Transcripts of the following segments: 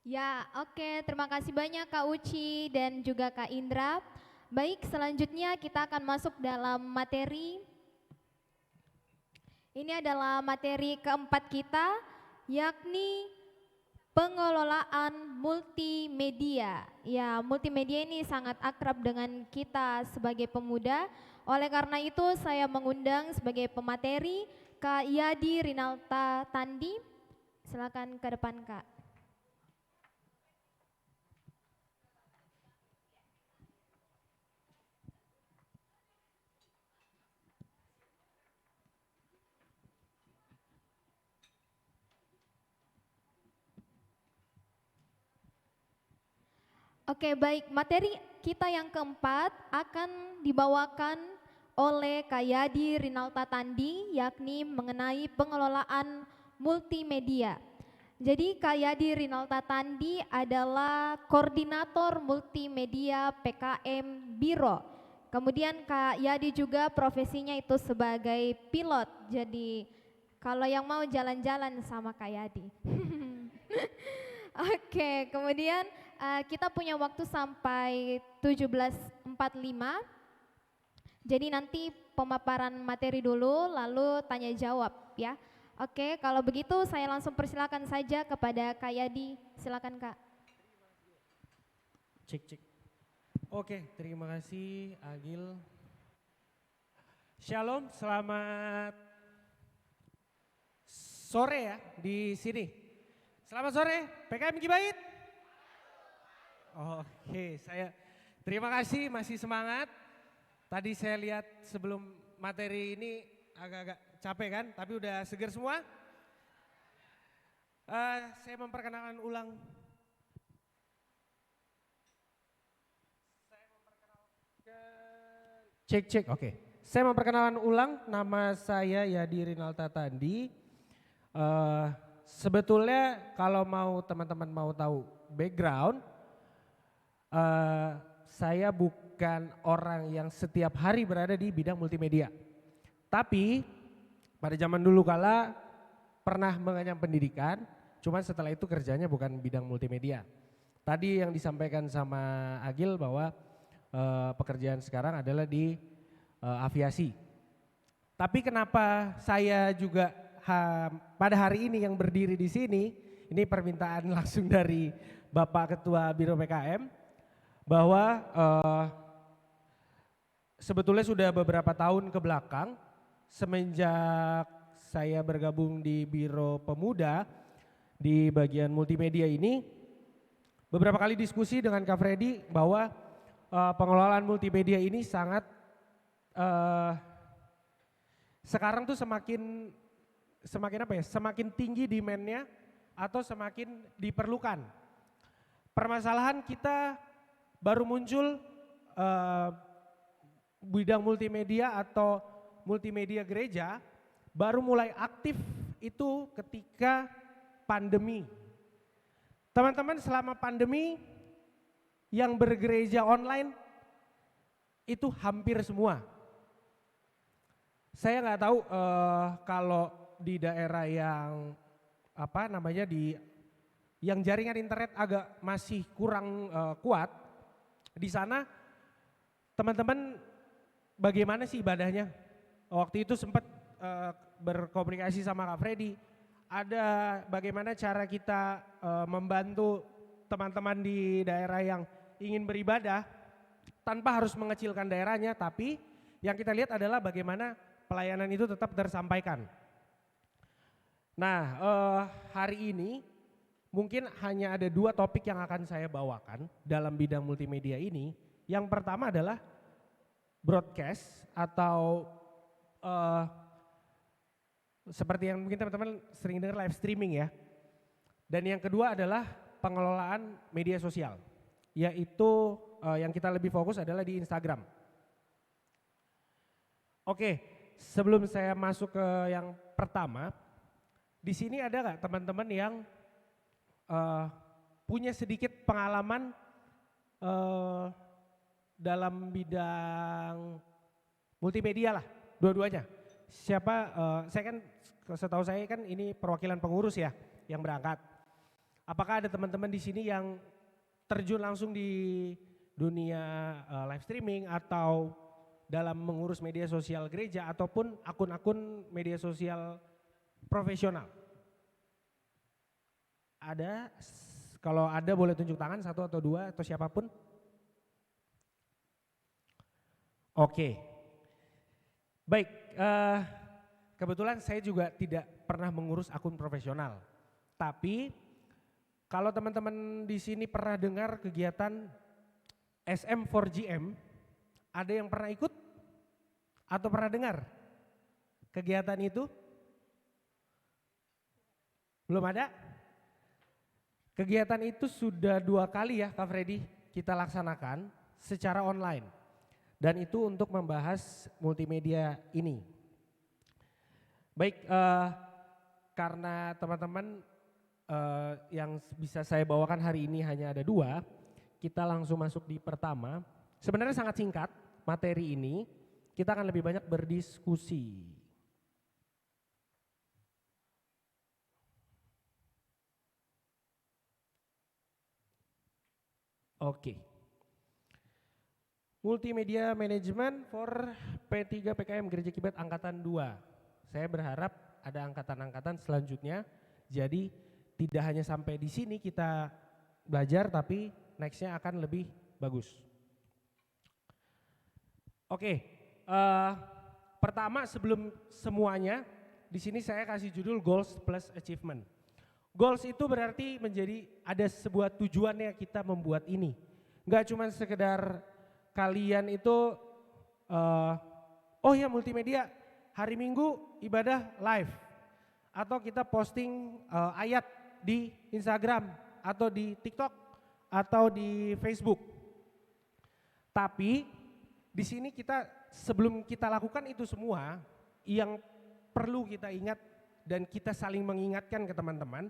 Ya, oke. Terima kasih banyak Kak Uci dan juga Kak Indra. Baik, selanjutnya kita akan masuk dalam materi. Ini adalah materi keempat kita, yakni pengelolaan multimedia. Ya, multimedia ini sangat akrab dengan kita sebagai pemuda. Oleh karena itu, saya mengundang sebagai pemateri Kak Yadi Rinalta Tandi. Silakan ke depan, Kak. Oke, baik. Materi kita yang keempat akan dibawakan oleh Kak Yadi Rinalta Tandi, yakni mengenai pengelolaan multimedia. Jadi Kak Yadi Rinalta Tandi adalah koordinator multimedia PKM Biro. Kemudian Kak Yadi juga profesinya itu sebagai pilot. Jadi kalau yang mau jalan-jalan sama Kak Yadi. Oke, kemudian kita punya waktu sampai 17.45. Jadi nanti pemaparan materi dulu lalu tanya jawab ya. Oke, kalau begitu saya langsung persilakan saja kepada Kak Yadi. Silakan Kak. Cek cek. Oke, terima kasih Agil. Shalom, selamat sore ya di sini. Selamat sore, PKM Gibait. Oke, saya terima kasih masih semangat. Tadi saya lihat sebelum materi ini agak-agak capek kan, tapi udah seger semua. Saya memperkenalkan ulang. Cek cek, oke. Saya memperkenalkan ulang, nama saya Yadi Rinalta Tandi. Sebetulnya kalau mau teman-teman mau tahu background, saya bukan orang yang setiap hari berada di bidang multimedia. Tapi pada zaman dulu kala pernah mengenyam pendidikan, cuman setelah itu kerjanya bukan bidang multimedia. Tadi yang disampaikan sama Agil bahwa pekerjaan sekarang adalah di aviasi. Tapi kenapa saya juga pada hari ini yang berdiri di sini, ini permintaan langsung dari Bapak Ketua Biro PKM, bahwa sebetulnya sudah beberapa tahun ke belakang, semenjak saya bergabung di Biro Pemuda, di bagian multimedia ini, beberapa kali diskusi dengan Kak Freddy bahwa pengelolaan multimedia ini sangat sekarang tuh semakin apa ya? Semakin tinggi demand-nya atau semakin diperlukan. Permasalahan kita baru muncul bidang multimedia atau multimedia gereja baru mulai aktif itu ketika pandemi. Teman-teman selama pandemi yang bergereja online itu hampir semua. Saya nggak tahu kalau di daerah yang apa namanya yang jaringan internet agak masih kurang kuat, di sana teman-teman bagaimana sih ibadahnya? Waktu itu sempat berkomunikasi sama Kak Freddy, ada bagaimana cara kita membantu teman-teman di daerah yang ingin beribadah tanpa harus mengecilkan daerahnya, tapi yang kita lihat adalah bagaimana pelayanan itu tetap tersampaikan. Nah, hari ini mungkin hanya ada dua topik yang akan saya bawakan dalam bidang multimedia ini. Yang pertama adalah broadcast atau seperti yang mungkin teman-teman sering dengar live streaming ya. Dan yang kedua adalah pengelolaan media sosial, yaitu yang kita lebih fokus adalah di Instagram. Oke, sebelum saya masuk ke yang pertama, di sini ada nggak teman-teman yang punya sedikit pengalaman dalam bidang multimedia lah, dua-duanya? Siapa? Saya kan, setahu saya kan ini perwakilan pengurus ya yang berangkat. Apakah ada teman-teman di sini yang terjun langsung di dunia live streaming atau dalam mengurus media sosial gereja ataupun akun-akun media sosial profesional? Ada? Kalau ada boleh tunjuk tangan, 1 atau 2 atau siapapun. Oke. Baik, kebetulan saya juga tidak pernah mengurus akun profesional. Tapi kalau teman-teman di sini pernah dengar kegiatan SM4GM, ada yang pernah ikut atau pernah dengar kegiatan itu? Belum ada? Kegiatan itu sudah 2 kali ya Kak Freddy kita laksanakan secara online. Dan itu untuk membahas multimedia ini. Baik, karena teman-teman yang bisa saya bawakan hari ini hanya ada 2, kita langsung masuk di pertama. Sebenarnya sangat singkat materi ini, kita akan lebih banyak berdiskusi. Oke. Multimedia Management for P3 PKM Gereja Kibet Angkatan 2. Saya berharap ada angkatan-angkatan selanjutnya. Jadi tidak hanya sampai di sini kita belajar, tapi nextnya akan lebih bagus. Oke, pertama sebelum semuanya, di sini saya kasih judul Goals plus Achievement. Goals itu berarti menjadi ada sebuah tujuannya kita membuat ini. Enggak cuma sekedar kalian itu, oh ya multimedia, hari Minggu ibadah live. Atau kita posting ayat di Instagram, atau di TikTok, atau di Facebook. Tapi di sini kita sebelum kita lakukan itu semua, yang perlu kita ingat dan kita saling mengingatkan ke teman-teman,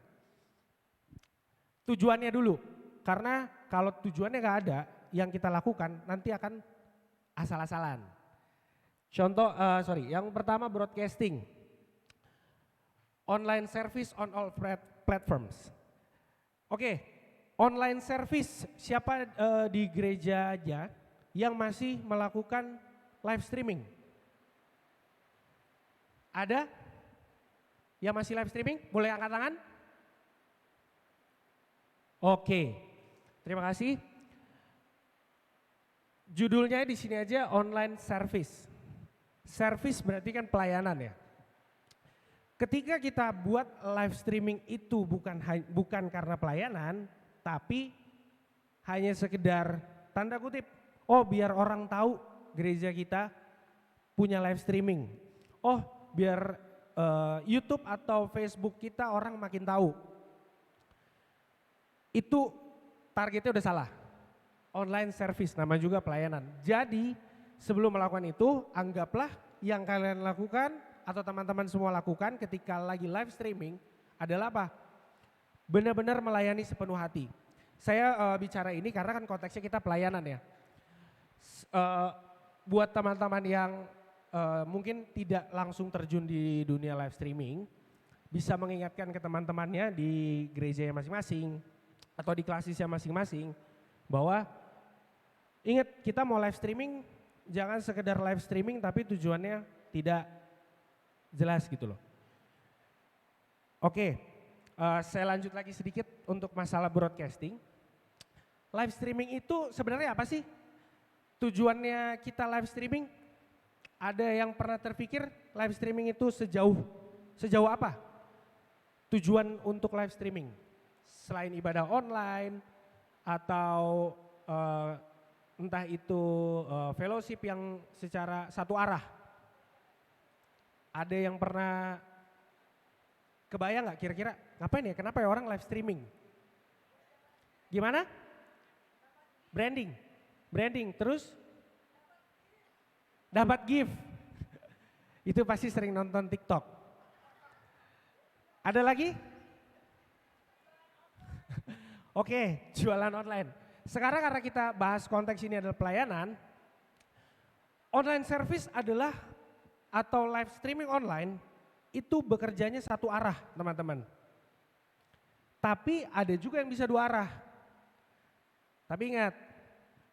tujuannya dulu. Karena kalau tujuannya nggak ada, yang kita lakukan nanti akan asal-asalan. Contoh, yang pertama broadcasting. Online service on all platforms. Oke, online service, siapa di gereja aja yang masih melakukan live streaming? Ada yang masih live streaming? Boleh angkat tangan? Oke, terima kasih. Judulnya di sini aja online service. Service berarti kan pelayanan ya. Ketika kita buat live streaming itu bukan karena pelayanan, tapi hanya sekedar tanda kutip, oh biar orang tahu gereja kita punya live streaming. Oh biar YouTube atau Facebook kita orang makin tahu. Itu targetnya udah salah. Online service, nama juga pelayanan. Jadi sebelum melakukan itu, anggaplah yang kalian lakukan atau teman-teman semua lakukan ketika lagi live streaming adalah apa? Benar-benar melayani sepenuh hati. Saya bicara ini karena kan konteksnya kita pelayanan ya. Buat teman-teman yang mungkin tidak langsung terjun di dunia live streaming, bisa mengingatkan ke teman-temannya di gerejanya masing-masing atau di klasisnya masing-masing bahwa ingat, kita mau live streaming, jangan sekedar live streaming tapi tujuannya tidak jelas gitu loh. Oke, saya lanjut lagi sedikit untuk masalah broadcasting. Live streaming itu sebenarnya apa sih? Tujuannya kita live streaming, ada yang pernah terpikir live streaming itu sejauh apa? Tujuan untuk live streaming, selain ibadah online atau entah itu fellowship yang secara satu arah. Ada yang pernah kebayang nggak kira-kira ngapain ya? Kenapa ya orang live streaming? Gimana? Branding, terus dapat gift. Itu pasti sering nonton TikTok. Ada lagi? Oke, jualan online. Sekarang karena kita bahas konteks ini adalah pelayanan, online service adalah atau live streaming online itu bekerjanya satu arah teman-teman. Tapi ada juga yang bisa dua arah. Tapi ingat,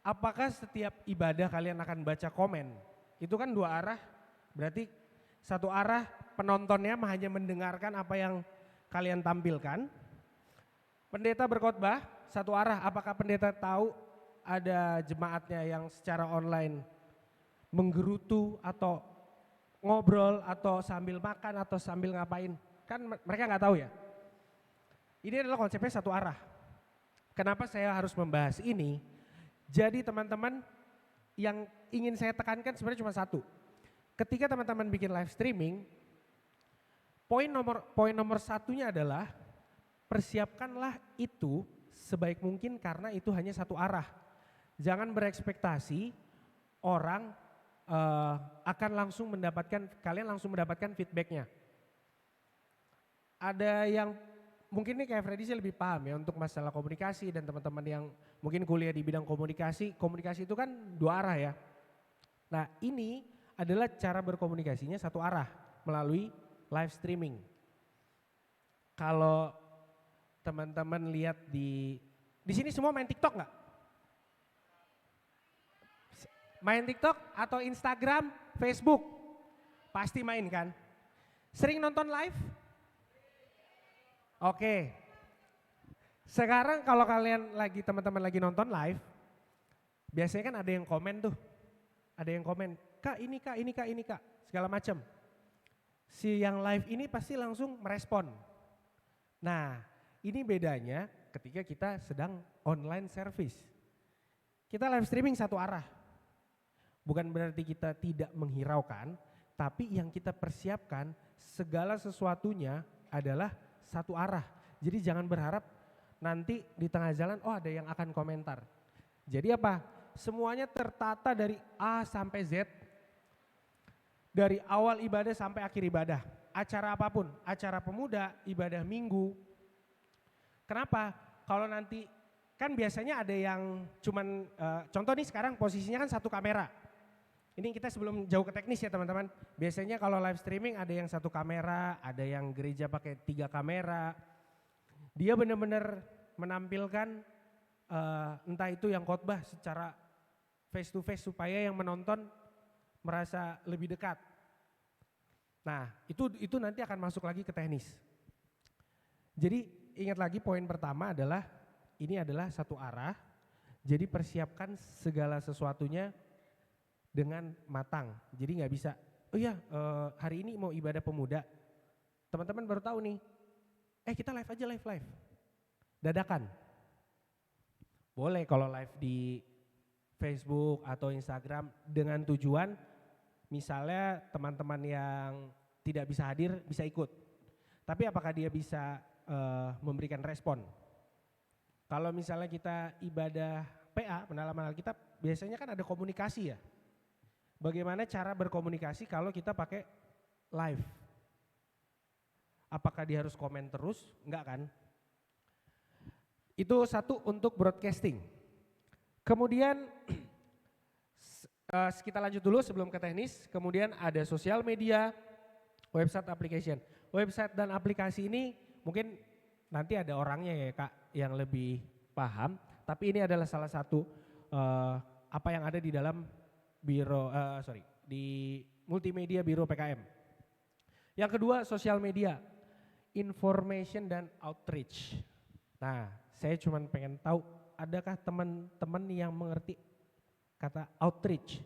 apakah setiap ibadah kalian akan baca komen? Itu kan dua arah, berarti satu arah penontonnya hanya mendengarkan apa yang kalian tampilkan. Pendeta berkhotbah, satu arah, apakah pendeta tahu ada jemaatnya yang secara online menggerutu atau ngobrol atau sambil makan atau sambil ngapain? Kan mereka nggak tahu ya. Ini adalah konsepnya satu arah. Kenapa saya harus membahas ini? Jadi teman-teman, yang ingin saya tekankan sebenarnya cuma satu. Ketika teman-teman bikin live streaming, poin nomor satunya adalah persiapkanlah itu sebaik mungkin karena itu hanya satu arah. Jangan berekspektasi orang akan langsung mendapatkan, kalian langsung mendapatkan feedbacknya. Ada yang mungkin nih kayak Freddy sih lebih paham ya untuk masalah komunikasi, dan teman-teman yang mungkin kuliah di bidang komunikasi itu kan dua arah ya. Nah ini adalah cara berkomunikasinya satu arah melalui live streaming. Kalau teman-teman lihat di sini semua main TikTok nggak? Main TikTok atau Instagram, Facebook? Pasti main kan? Sering nonton live? Oke. Sekarang kalau kalian teman-teman lagi nonton live, biasanya kan ada yang komen tuh. Ada yang komen, "Kak, ini Kak, ini Kak, ini Kak," segala macam. Si yang live ini pasti langsung merespon. Nah, ini bedanya ketika kita sedang online service. Kita live streaming satu arah. Bukan berarti kita tidak menghiraukan, tapi yang kita persiapkan segala sesuatunya adalah satu arah. Jadi jangan berharap nanti di tengah jalan ada yang akan komentar. Jadi apa? Semuanya tertata dari A sampai Z. Dari awal ibadah sampai akhir ibadah. Acara apapun, acara pemuda, ibadah minggu. Kenapa? Kalau nanti kan biasanya ada yang cuman contoh nih sekarang posisinya kan satu kamera. Ini kita sebelum jauh ke teknis ya teman-teman. Biasanya kalau live streaming ada yang satu kamera, ada yang gereja pakai 3 kamera. Dia benar-benar menampilkan entah itu yang khotbah secara face to face supaya yang menonton merasa lebih dekat. Nah itu nanti akan masuk lagi ke teknis. Jadi ingat lagi poin pertama adalah ini adalah satu arah. Jadi persiapkan segala sesuatunya dengan matang. Jadi nggak bisa, oh ya hari ini mau ibadah pemuda. Teman-teman baru tahu nih, kita live aja live. Dadakan. Boleh kalau live di Facebook atau Instagram dengan tujuan misalnya teman-teman yang tidak bisa hadir bisa ikut. Tapi apakah dia bisa memberikan respon? Kalau misalnya kita ibadah PA, pendalaman Alkitab, biasanya kan ada komunikasi ya. Bagaimana cara berkomunikasi kalau kita pakai live? Apakah dia harus komen terus? Enggak kan? Itu satu untuk broadcasting. Kemudian kita lanjut dulu sebelum ke teknis. Kemudian ada sosial media, website, application. Website dan aplikasi ini mungkin nanti ada orangnya ya Kak yang lebih paham. Tapi ini adalah salah satu apa yang ada di dalam di multimedia Biro PKM. Yang kedua sosial media, information dan outreach. Nah saya cuma pengen tahu adakah teman-teman yang mengerti kata outreach?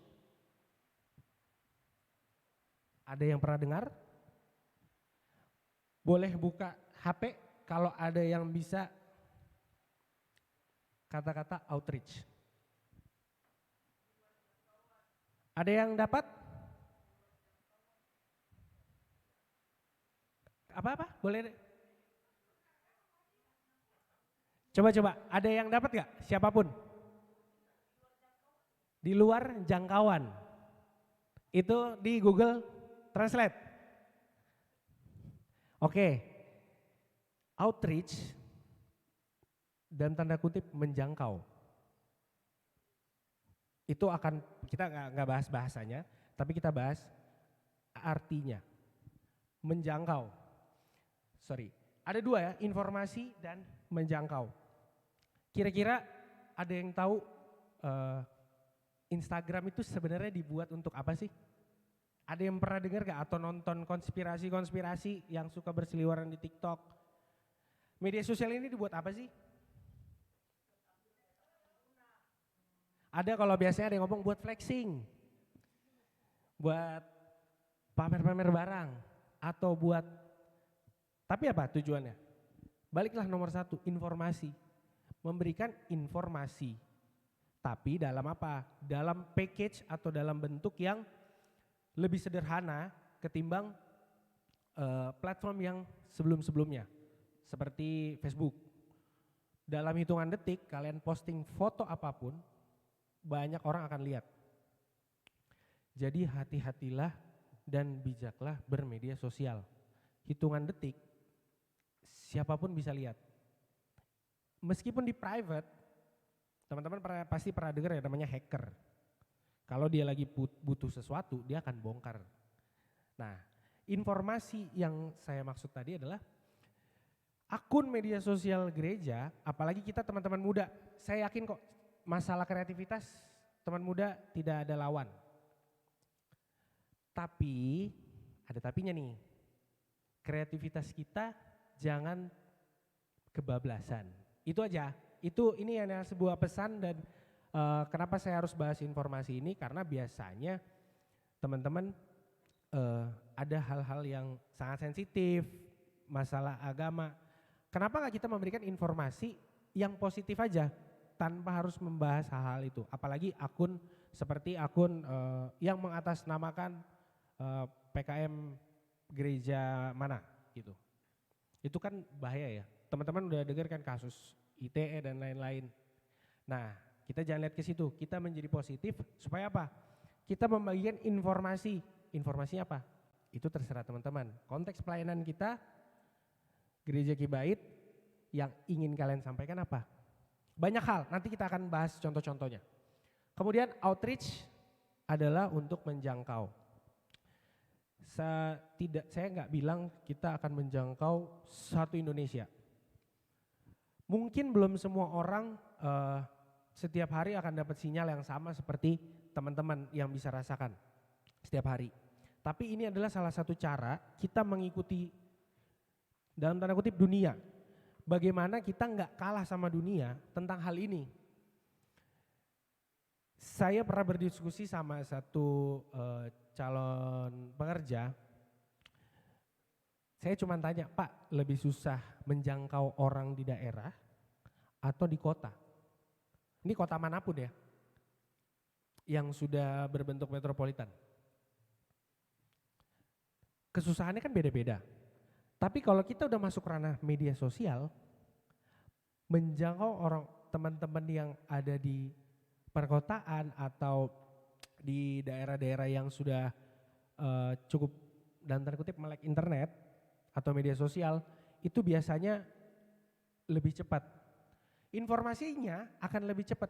Ada yang pernah dengar? Boleh buka HP kalau ada yang bisa kata-kata outreach. Ada yang dapat? Apa-apa? Boleh? Coba, ada yang dapat gak? Siapapun. Di luar jangkauan. Itu di Google Translate. Oke. Outreach dan tanda kutip menjangkau. Itu akan, kita nggak bahas bahasanya, tapi kita bahas artinya. Menjangkau. Ada dua ya, informasi dan menjangkau. Kira-kira ada yang tahu Instagram itu sebenarnya dibuat untuk apa sih? Ada yang pernah dengar gak atau nonton konspirasi-konspirasi yang suka berseliweran di TikTok? Media sosial ini dibuat apa sih? Ada kalau biasanya ada yang ngomong buat flexing, buat pamer-pamer barang, atau buat, tapi apa tujuannya? Baliklah nomor satu, informasi. Memberikan informasi. Tapi dalam apa? Dalam package atau dalam bentuk yang lebih sederhana ketimbang platform yang sebelum-sebelumnya. Seperti Facebook. Dalam hitungan detik kalian posting foto apapun, banyak orang akan lihat. Jadi hati-hatilah dan bijaklah bermedia sosial. Hitungan detik, siapapun bisa lihat. Meskipun di private, teman-teman pasti pernah dengar ya namanya hacker. Kalau dia lagi butuh sesuatu, dia akan bongkar. Nah, informasi yang saya maksud tadi adalah akun media sosial gereja, apalagi kita teman-teman muda, saya yakin kok masalah kreativitas teman muda tidak ada lawan. Tapi, ada tapinya nih, kreativitas kita jangan kebablasan. Itu aja, ini adalah sebuah pesan dan kenapa saya harus bahas informasi ini, karena biasanya teman-teman ada hal-hal yang sangat sensitif, masalah agama. Kenapa nggak kita memberikan informasi yang positif aja, tanpa harus membahas hal-hal itu. Apalagi akun seperti akun yang mengatasnamakan PKM gereja mana gitu. Itu kan bahaya ya. Teman-teman udah dengar kan kasus ITE dan lain-lain. Nah, kita jangan lihat ke situ. Kita menjadi positif supaya apa? Kita membagikan informasi. Informasinya apa? Itu terserah teman-teman. Konteks pelayanan kita Gereja Kibait yang ingin kalian sampaikan apa? Banyak hal, nanti kita akan bahas contoh-contohnya. Kemudian outreach adalah untuk menjangkau. Saya nggak bilang kita akan menjangkau satu Indonesia. Mungkin belum semua orang setiap hari akan dapat sinyal yang sama seperti teman-teman yang bisa rasakan setiap hari. Tapi ini adalah salah satu cara kita mengikuti dalam tanda kutip dunia. Bagaimana kita nggak kalah sama dunia tentang hal ini. Saya pernah berdiskusi sama satu calon pekerja. Saya cuma tanya, Pak, lebih susah menjangkau orang di daerah atau di kota? Ini kota manapun ya, yang sudah berbentuk metropolitan. Kesusahannya kan beda-beda. Tapi kalau kita udah masuk ranah media sosial, menjangkau orang teman-teman yang ada di perkotaan atau di daerah-daerah yang sudah cukup dalam tanda kutip melek internet atau media sosial, itu biasanya lebih cepat. Informasinya akan lebih cepat.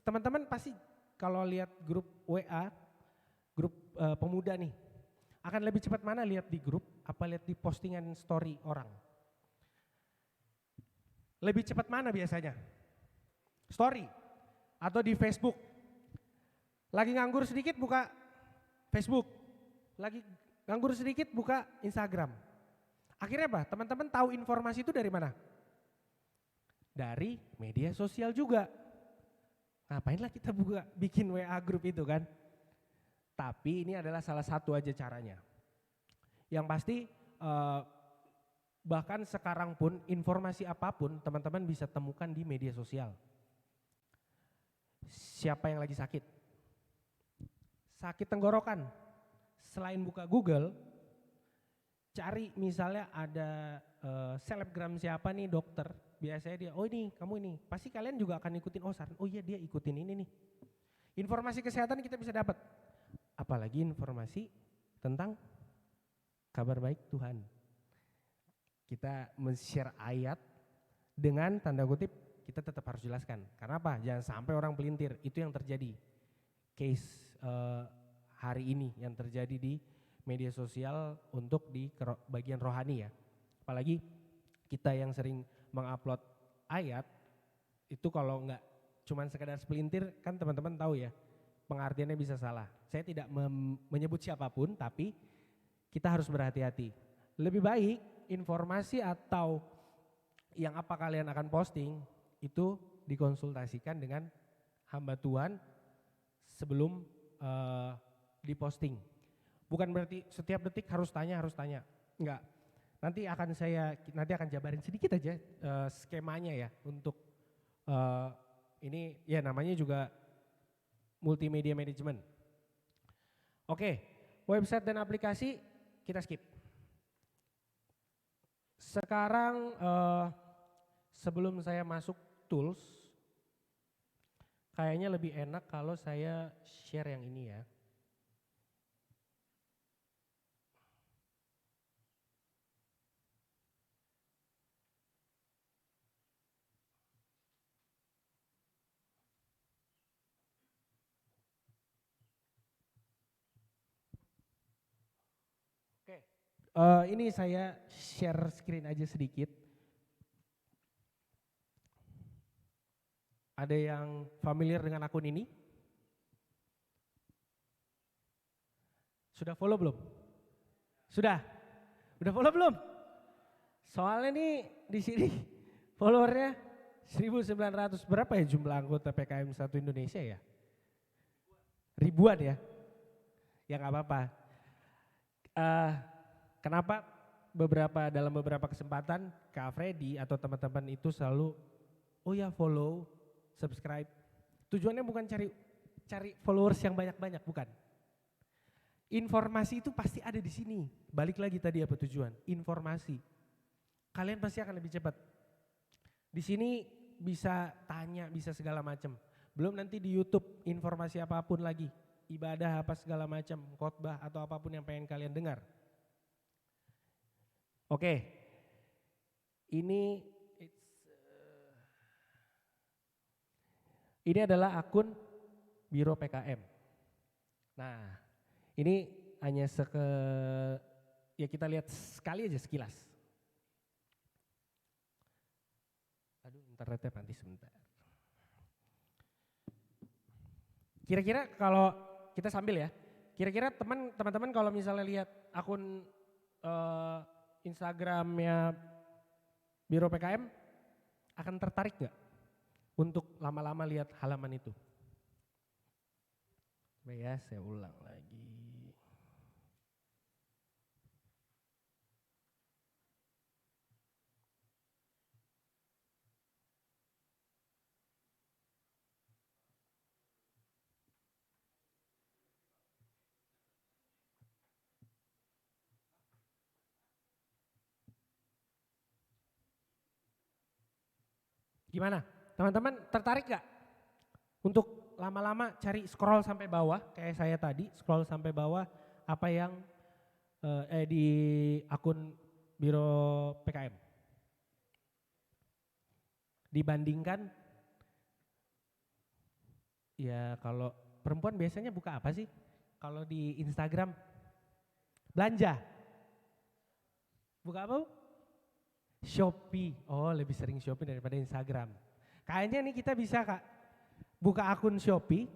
Teman-teman pasti kalau lihat grup WA, grup pemuda nih, akan lebih cepat mana lihat di grup apa lihat di postingan story orang? Lebih cepat mana biasanya? Story atau di Facebook? Lagi nganggur sedikit buka Facebook, lagi nganggur sedikit buka Instagram. Akhirnya apa? Teman-teman tahu informasi itu dari mana? Dari media sosial juga. Ngapainlah kita bikin WA grup itu kan? Tapi ini adalah salah satu aja caranya. Yang pasti bahkan sekarang pun informasi apapun teman-teman bisa temukan di media sosial. Siapa yang lagi sakit? Sakit tenggorokan. Selain buka Google, cari misalnya ada selebgram siapa nih dokter. Biasanya dia, oh ini kamu ini. Pasti kalian juga akan ikutin, oh iya dia ikutin ini nih. Informasi kesehatan kita bisa dapat. Apalagi informasi tentang kabar baik Tuhan. Kita men-share ayat dengan tanda kutip kita tetap harus jelaskan. Karena apa? Jangan sampai orang pelintir. Itu yang terjadi. Case hari ini yang terjadi di media sosial untuk di bagian rohani ya. Apalagi kita yang sering mengupload ayat, itu kalau nggak cuman sekedar sepelintir, kan teman-teman tahu ya, pengertiannya bisa salah. Saya tidak menyebut siapapun, tapi kita harus berhati-hati. Lebih baik informasi atau yang apa kalian akan posting, itu dikonsultasikan dengan hamba Tuhan sebelum diposting. Bukan berarti setiap detik harus tanya, enggak. Nanti akan jabarin sedikit aja skemanya ya untuk ini ya namanya juga multimedia management. Oke, website dan aplikasi kita skip. Sekarang sebelum saya masuk tools, kayaknya lebih enak kalau saya share yang ini ya. Oke, ini saya share screen aja sedikit. Ada yang familiar dengan akun ini? Sudah follow belum? Sudah? Udah follow belum? Soalnya nih di sini followernya 1.900, berapa ya jumlah anggota PKM 1 Indonesia ya? Ribuan ya? Ya nggak apa-apa. Kenapa dalam beberapa kesempatan Kak Freddy atau teman-teman itu selalu oh ya follow, subscribe. Tujuannya bukan cari followers yang banyak-banyak, bukan. Informasi itu pasti ada di sini. Balik lagi tadi apa tujuan? Informasi. Kalian pasti akan lebih cepat. Di sini bisa tanya, bisa segala macam. Belum nanti di YouTube informasi apapun lagi. Ibadah apa segala macam, khotbah atau apapun yang pengen kalian dengar. Oke, ini adalah akun Biro PKM. Nah, ini hanya ya kita lihat sekali aja sekilas. Aduh, internetnya nanti sebentar. Kira-kira kalau kita sambil ya, kira-kira teman-teman kalau misalnya lihat akun Instagramnya Biro PKM, akan tertarik gak untuk lama-lama lihat halaman itu? Coba ya, saya ulang lagi. Gimana? Teman-teman tertarik gak untuk lama-lama cari scroll sampai bawah kayak saya tadi, scroll sampai bawah apa yang di akun Biro PKM. Dibandingkan ya kalau perempuan biasanya buka apa sih? Kalau di Instagram belanja. Buka apa? Shopee. Oh, lebih sering Shopee daripada Instagram. Kayaknya nih kita bisa Kak buka akun Shopee.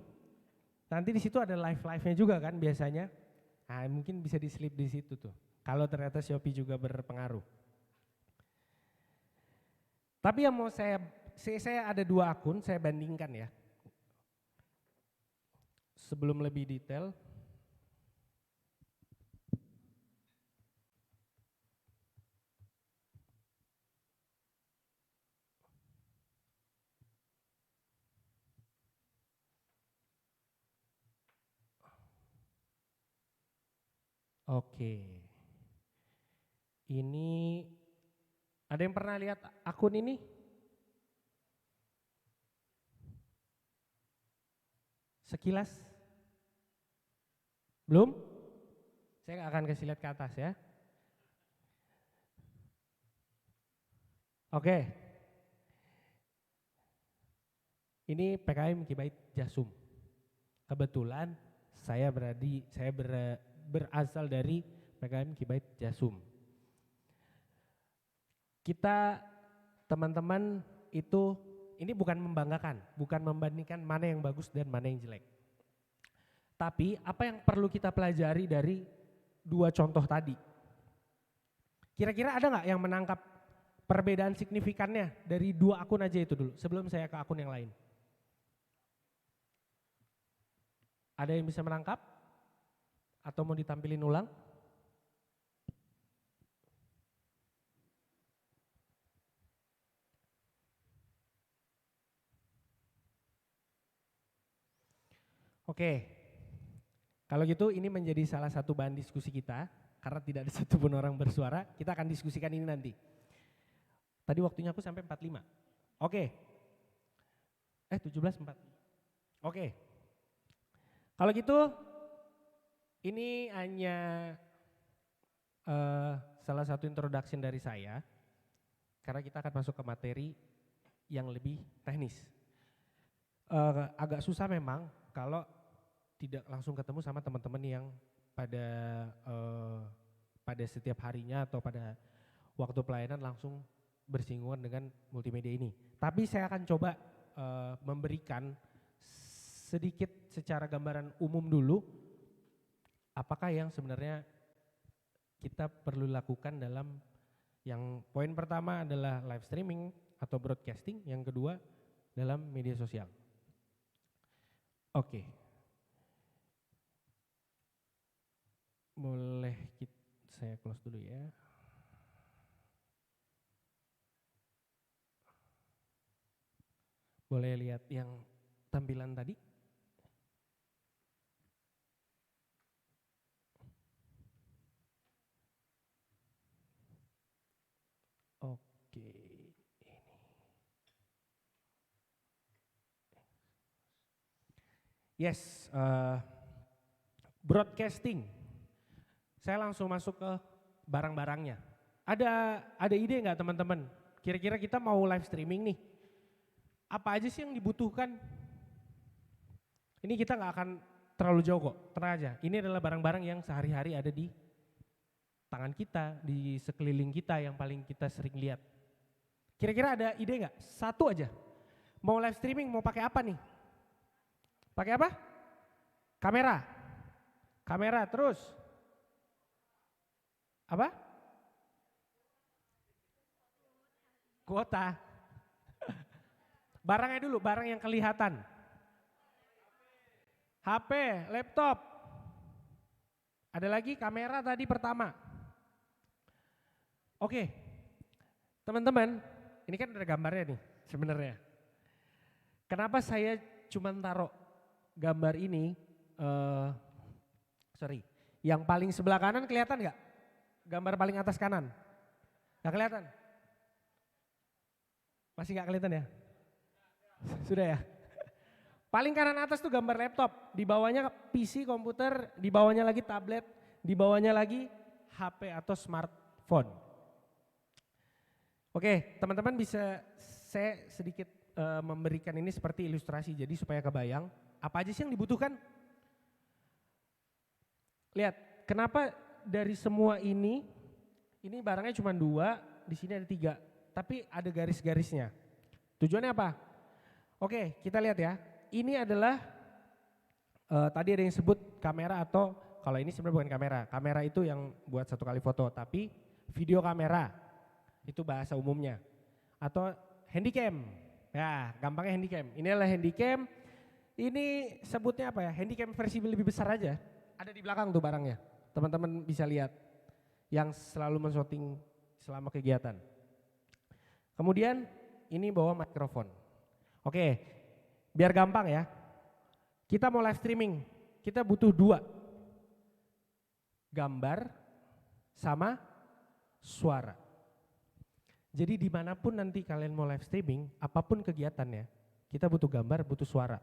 Nanti di situ ada live-nya juga kan biasanya. Nah, mungkin bisa di-slip di situ tuh. Kalau ternyata Shopee juga berpengaruh. Tapi yang mau saya ada 2 akun, saya bandingkan ya. Sebelum lebih detail. Oke. Ini ada yang pernah lihat akun ini? Sekilas? Belum? Saya nggak akan kasih lihat ke atas ya. Oke. Ini PKM Kibait Jasum. Kebetulan saya berasal dari PKM Kibait Jasum. kita teman-teman itu ini bukan membanggakan, bukan membandingkan mana yang bagus dan mana yang jelek. Tapi apa yang perlu kita pelajari dari dua contoh tadi? Kira-kira ada nggak yang menangkap perbedaan signifikannya dari dua akun aja itu dulu sebelum saya ke akun yang lain? Ada yang bisa menangkap? Atau mau ditampilin ulang? Oke, kalau gitu ini menjadi salah satu bahan diskusi kita, karena tidak ada satupun orang bersuara, kita akan diskusikan ini nanti. Tadi waktunya aku sampai 45. Oke. 17.4. Oke. Kalau gitu, ini hanya salah satu introduction dari saya, karena kita akan masuk ke materi yang lebih teknis. Agak susah memang kalau tidak langsung ketemu sama teman-teman yang pada setiap harinya atau pada waktu pelayanan langsung bersinggungan dengan multimedia ini. Tapi saya akan coba memberikan sedikit secara gambaran umum dulu apakah yang sebenarnya kita perlu lakukan dalam yang poin pertama adalah live streaming atau broadcasting, yang kedua dalam media sosial. Oke. Boleh saya close dulu ya. Boleh lihat yang tampilan tadi? Oke, ini. Yes, broadcasting. Saya langsung masuk ke barang-barangnya. Ada ide nggak teman-teman? Kira-kira kita mau live streaming nih. Apa aja sih yang dibutuhkan? Ini kita nggak akan terlalu jauh kok, tenang aja. Ini adalah barang-barang yang sehari-hari ada di tangan kita, di sekeliling kita yang paling kita sering lihat. Kira-kira ada ide nggak? Satu aja. Mau live streaming mau pakai apa nih? Pakai apa? Kamera. Kamera terus. Apa? Kuota. Barangnya dulu, barang yang kelihatan. HP, laptop. Ada lagi kamera tadi pertama. Oke, teman-teman, ini kan ada gambarnya nih sebenarnya. Kenapa saya cuma taruh gambar ini, yang paling sebelah kanan kelihatan nggak? Gambar paling atas kanan, nggak kelihatan? Masih nggak kelihatan ya? Sudah ya? Paling kanan atas tuh gambar laptop, di bawahnya PC komputer, di bawahnya lagi tablet, di bawahnya lagi HP atau smartphone. Oke, teman-teman bisa saya sedikit memberikan ini seperti ilustrasi jadi supaya kebayang apa aja sih yang dibutuhkan. Lihat, kenapa dari semua ini barangnya cuma 2, di sini ada 3, tapi ada garis-garisnya. Tujuannya apa? Oke, kita lihat ya. Ini adalah tadi ada yang sebut kamera atau kalau ini sebenarnya bukan kamera. Kamera itu yang buat satu kali foto, tapi video kamera itu bahasa umumnya. Atau handycam. Ya, gampangnya handycam. Ini adalah handycam. Ini sebutnya apa ya? Handycam versi lebih besar aja. Ada di belakang tuh barangnya. Teman-teman bisa lihat yang selalu men-shooting selama kegiatan. Kemudian ini bawa mikrofon. Oke, biar gampang ya. Kita mau live streaming, kita butuh 2. Gambar sama suara. Jadi dimanapun nanti kalian mau live streaming, apapun kegiatannya, kita butuh gambar, butuh suara.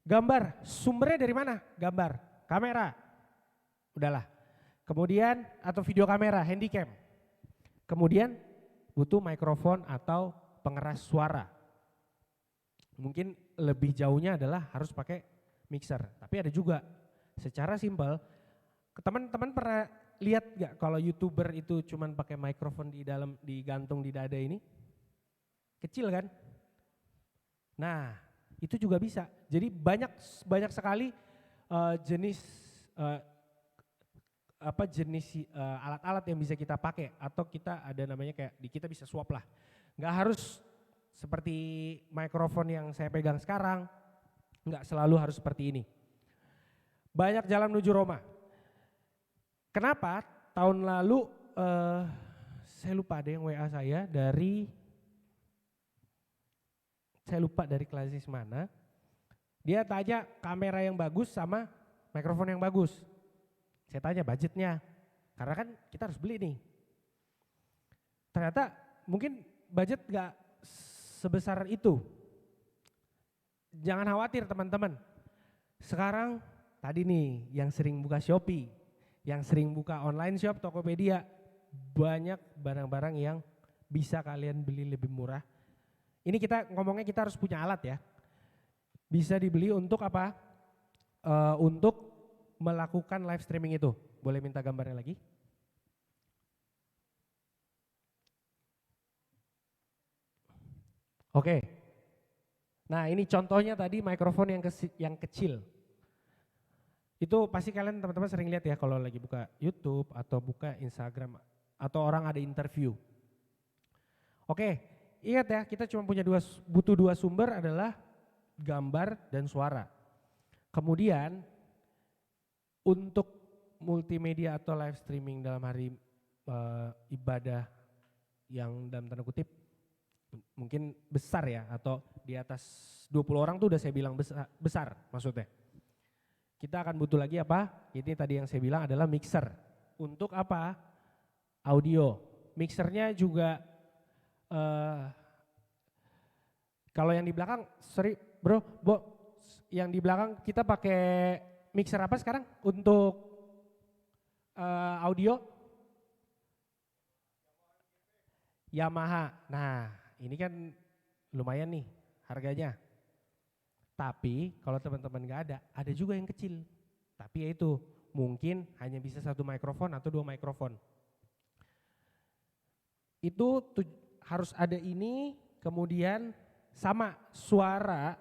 Gambar, sumbernya dari mana? Gambar, kamera, udahlah. Kemudian atau video kamera, handycam. Kemudian butuh mikrofon atau pengeras suara. Mungkin lebih jauhnya adalah harus pakai mixer. Tapi ada juga secara simpel, teman-teman pernah lihat gak kalau YouTuber itu cuman pakai mikrofon di dalam, digantung di dada ini? Kecil kan? Nah, itu juga bisa. Jadi banyak sekali jenis alat-alat yang bisa kita pakai, atau kita ada namanya kayak kita bisa swap lah. Nggak harus seperti mikrofon yang saya pegang sekarang, nggak selalu harus seperti ini. Banyak jalan menuju Roma. Kenapa? Tahun lalu saya lupa, ada yang WA saya saya lupa dari klasis mana. Dia tanya kamera yang bagus sama mikrofon yang bagus. Saya tanya budgetnya, karena kan kita harus beli nih. Ternyata mungkin budget gak sebesar itu. Jangan khawatir teman-teman. Sekarang tadi nih yang sering buka Shopee, yang sering buka online shop, Tokopedia, banyak barang-barang yang bisa kalian beli lebih murah. Ini kita ngomongnya kita harus punya alat ya. Bisa dibeli untuk apa? Untuk melakukan live streaming itu. Boleh minta gambarnya lagi? Oke. Nah ini contohnya tadi mikrofon yang kecil. Itu pasti kalian teman-teman sering lihat ya kalau lagi buka YouTube atau buka Instagram atau orang ada interview. Oke, ingat ya kita cuma butuh dua sumber adalah gambar dan suara. Kemudian untuk multimedia atau live streaming dalam hari ibadah yang dalam tanda kutip mungkin besar ya, atau di atas 20 orang tuh udah saya bilang besar maksudnya. Kita akan butuh lagi apa? Ini tadi yang saya bilang adalah mixer. Untuk apa? Audio. Mixernya juga kalau yang di belakang, sorry bro, yang di belakang kita pakai mixer apa sekarang untuk audio? Yamaha. Nah ini kan lumayan nih harganya. Tapi kalau teman-teman gak ada juga yang kecil. Tapi ya itu mungkin hanya bisa satu mikrofon atau dua mikrofon. Itu harus ada ini, kemudian sama suara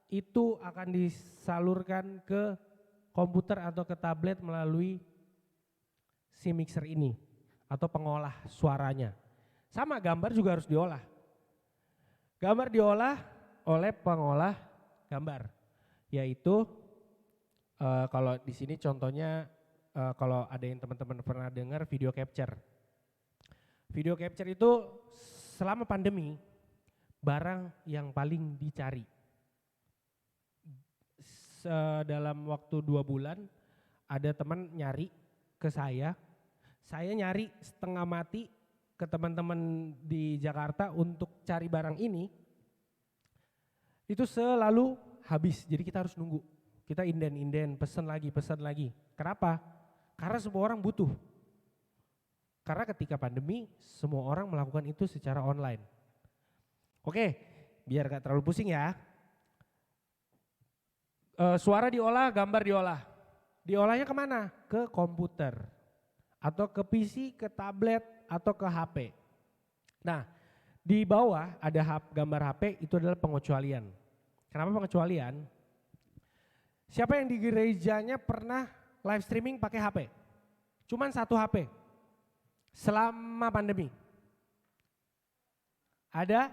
itu akan disalurkan ke komputer atau ke tablet melalui si mixer ini atau pengolah suaranya. Sama gambar juga harus diolah. Gambar diolah oleh pengolah gambar, yaitu kalau di sini contohnya kalau ada yang teman-teman pernah dengar video capture. Video capture itu selama pandemi barang yang paling dicari. Dalam waktu 2 bulan ada teman nyari ke saya nyari setengah mati ke teman-teman di Jakarta untuk cari barang ini. Itu selalu habis, jadi kita harus nunggu. Kita inden-inden, pesan lagi. Kenapa? Karena semua orang butuh. Karena ketika pandemi, semua orang melakukan itu secara online. Oke, biar gak terlalu pusing ya. Suara diolah, gambar diolah. Diolahnya kemana? Ke komputer. Atau ke PC, ke tablet, atau ke HP. Nah, di bawah ada gambar HP, itu adalah pengecualian. Kenapa pengecualian? Siapa yang di gerejanya pernah live streaming pakai HP? Cuman satu HP selama pandemi. Ada?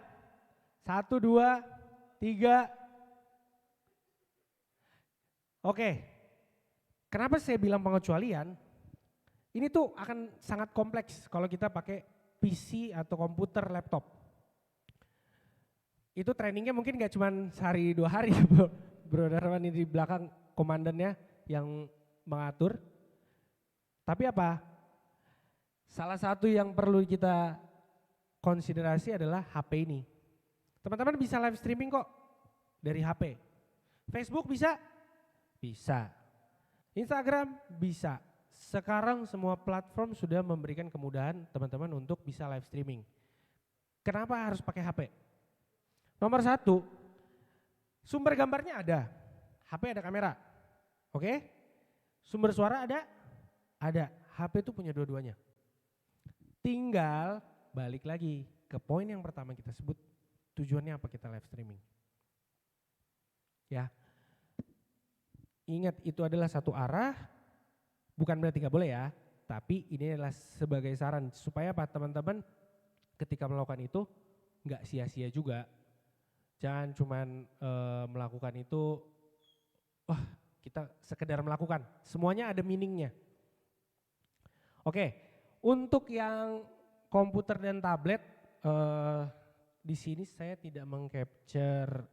1, 2, 3. Oke. Kenapa saya bilang pengecualian? Ini tuh akan sangat kompleks kalau kita pakai PC atau komputer, laptop. Itu trainingnya mungkin gak cuma sehari 2 hari ya bro Darman, ini di belakang komandannya yang mengatur. Tapi apa? Salah satu yang perlu kita konsiderasi adalah HP ini. Teman-teman bisa live streaming kok dari HP. Facebook bisa? Bisa. Instagram bisa. Sekarang semua platform sudah memberikan kemudahan teman-teman untuk bisa live streaming. Kenapa harus pakai HP? Nomor 1, sumber gambarnya ada. HP ada kamera. Oke? Sumber suara ada? Ada. HP itu punya dua-duanya. Tinggal balik lagi ke poin yang pertama kita sebut, tujuannya apa kita live streaming. Ya, ingat itu adalah satu arah, bukan berarti gak boleh ya, tapi ini adalah sebagai saran supaya apa teman-teman ketika melakukan itu gak sia-sia juga. Jangan cuman melakukan itu, wah kita sekedar melakukan, semuanya ada meaningnya. Oke, untuk yang komputer dan tablet, di sini saya tidak mengcapture.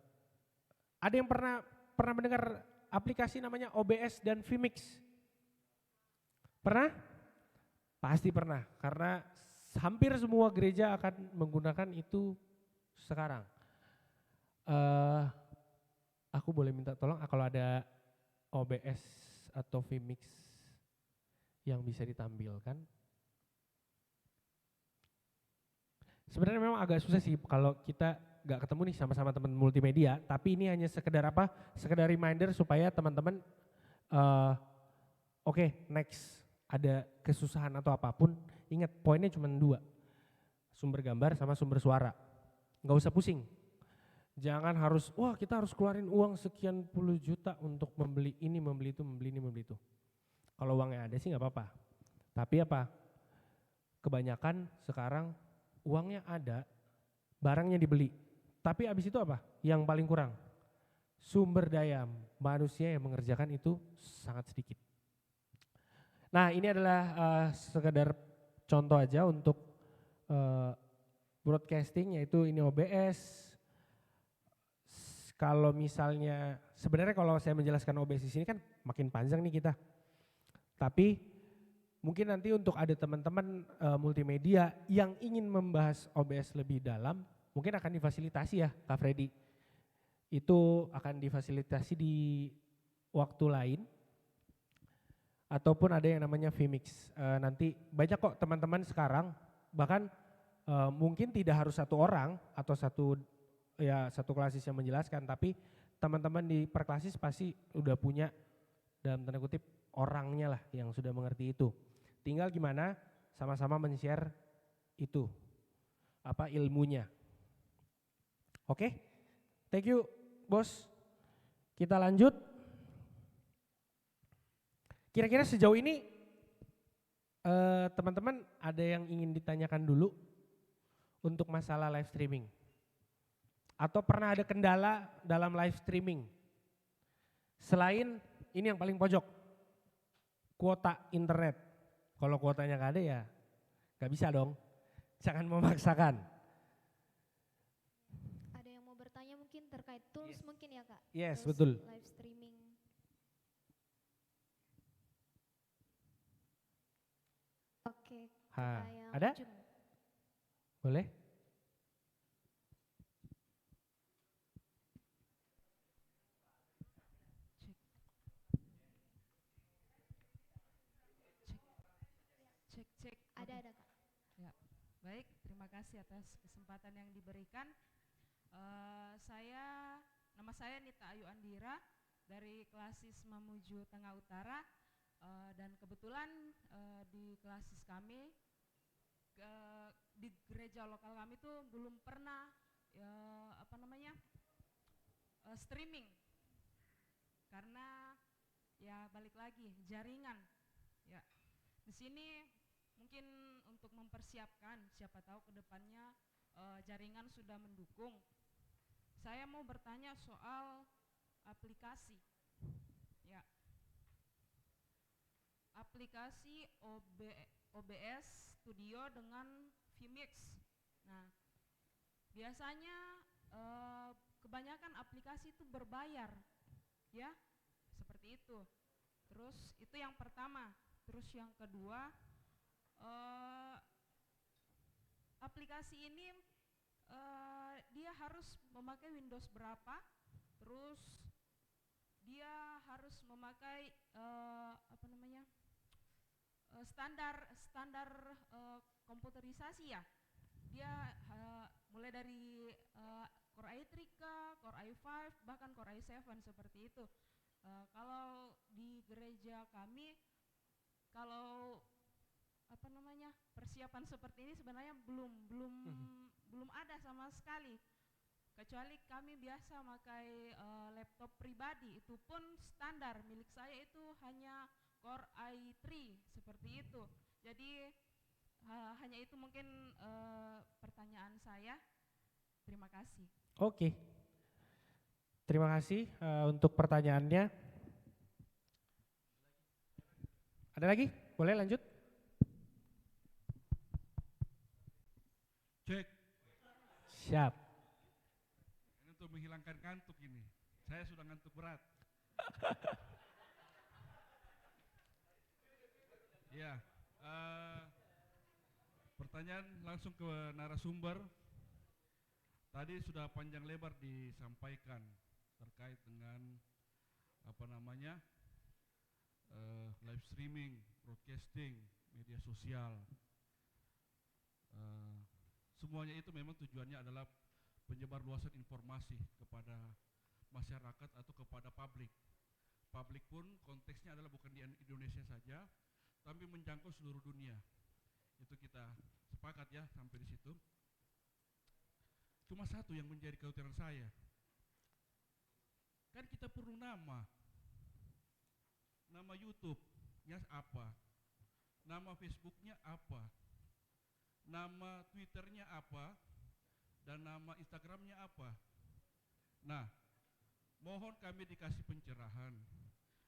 Ada yang pernah mendengar aplikasi namanya OBS dan Vmix? Pernah? Pasti pernah, karena hampir semua gereja akan menggunakan itu sekarang. Aku boleh minta tolong kalau ada OBS atau Vmix yang bisa ditampilkan. Sebenarnya memang agak susah sih kalau kita gak ketemu nih sama-sama teman multimedia, tapi ini hanya sekedar apa? Sekedar reminder supaya teman-teman oke, next ada kesusahan atau apapun, ingat poinnya cuma 2. Sumber gambar sama sumber suara. Gak usah pusing. Jangan harus, wah kita harus keluarin uang sekian puluh juta untuk membeli ini, membeli itu, membeli ini, membeli itu. Kalau uangnya ada sih gak apa-apa. Tapi apa? Kebanyakan sekarang uangnya ada, barangnya dibeli. Tapi abis itu apa? Yang paling kurang? Sumber daya manusia yang mengerjakan itu sangat sedikit. Nah ini adalah sekedar contoh aja untuk broadcasting, yaitu ini OBS. Kalau misalnya, sebenarnya kalau saya menjelaskan OBS di sini kan makin panjang nih kita. Tapi mungkin nanti untuk ada teman-teman multimedia yang ingin membahas OBS lebih dalam, mungkin akan difasilitasi ya Kak Freddy. Itu akan difasilitasi di waktu lain. Ataupun ada yang namanya Vmix. Nanti banyak kok teman-teman sekarang, bahkan mungkin tidak harus satu orang atau satu klasis yang menjelaskan, tapi teman-teman di perklasis pasti udah punya dalam tanda kutip orangnya lah yang sudah mengerti itu. Tinggal gimana sama-sama men-share itu, apa ilmunya. Oke, thank you bos. Kita lanjut. Kira-kira sejauh ini teman-teman ada yang ingin ditanyakan dulu untuk masalah live streaming? Atau pernah ada kendala dalam live streaming? Selain ini yang paling pojok, kuota internet. Kalau kuotanya gak ada ya gak bisa dong, jangan memaksakan. Ada yang mau bertanya mungkin terkait tools mungkin ya Kak? Yes, tools betul. Live streaming. Oke, yang ada? ujung. Boleh? Cek. Ada Kak. Ya, baik. Terima kasih atas kesempatan yang diberikan. Nama saya Nita Ayu Andira dari Klasis Mamuju Tengah Utara, dan kebetulan di klasis kami di gereja lokal kami tuh belum pernah streaming karena ya balik lagi jaringan ya. Di sini mungkin untuk mempersiapkan, siapa tahu ke depannya jaringan sudah mendukung. Saya mau bertanya soal aplikasi. Ya. Aplikasi OBS Studio dengan Vmix. Nah, biasanya kebanyakan aplikasi itu berbayar. Ya, seperti itu. Terus itu yang pertama. Terus yang kedua, aplikasi ini dia harus memakai Windows berapa, terus dia harus memakai standar komputerisasi ya. Dia mulai dari Core i3 Core i5 bahkan Core i7 seperti itu. Kalau di gereja kami, kalau namanya persiapan seperti ini sebenarnya belum ada sama sekali. Kecuali kami biasa pakai laptop pribadi, itu pun standar milik saya itu hanya Core i3 seperti itu. Jadi hanya itu mungkin pertanyaan saya. Terima kasih. Oke. Terima kasih untuk pertanyaannya. Ada lagi? Boleh lanjut? Cek. Siap. Ini untuk menghilangkan kantuk ini. Saya sudah ngantuk berat. Ya, pertanyaan langsung ke narasumber. Tadi sudah panjang lebar disampaikan terkait dengan live streaming, broadcasting, media sosial. Semuanya itu memang tujuannya adalah penyebarluasan informasi kepada masyarakat atau kepada publik. Publik pun konteksnya adalah bukan di Indonesia saja, tapi menjangkau seluruh dunia. Itu kita sepakat ya sampai di situ. Cuma satu yang menjadi kekhawatiran saya. Kan kita perlu nama. Nama YouTube-nya apa? Nama Facebook-nya apa? Nama Twitter-nya apa? Dan nama Instagram-nya apa? Nah, mohon kami dikasih pencerahan.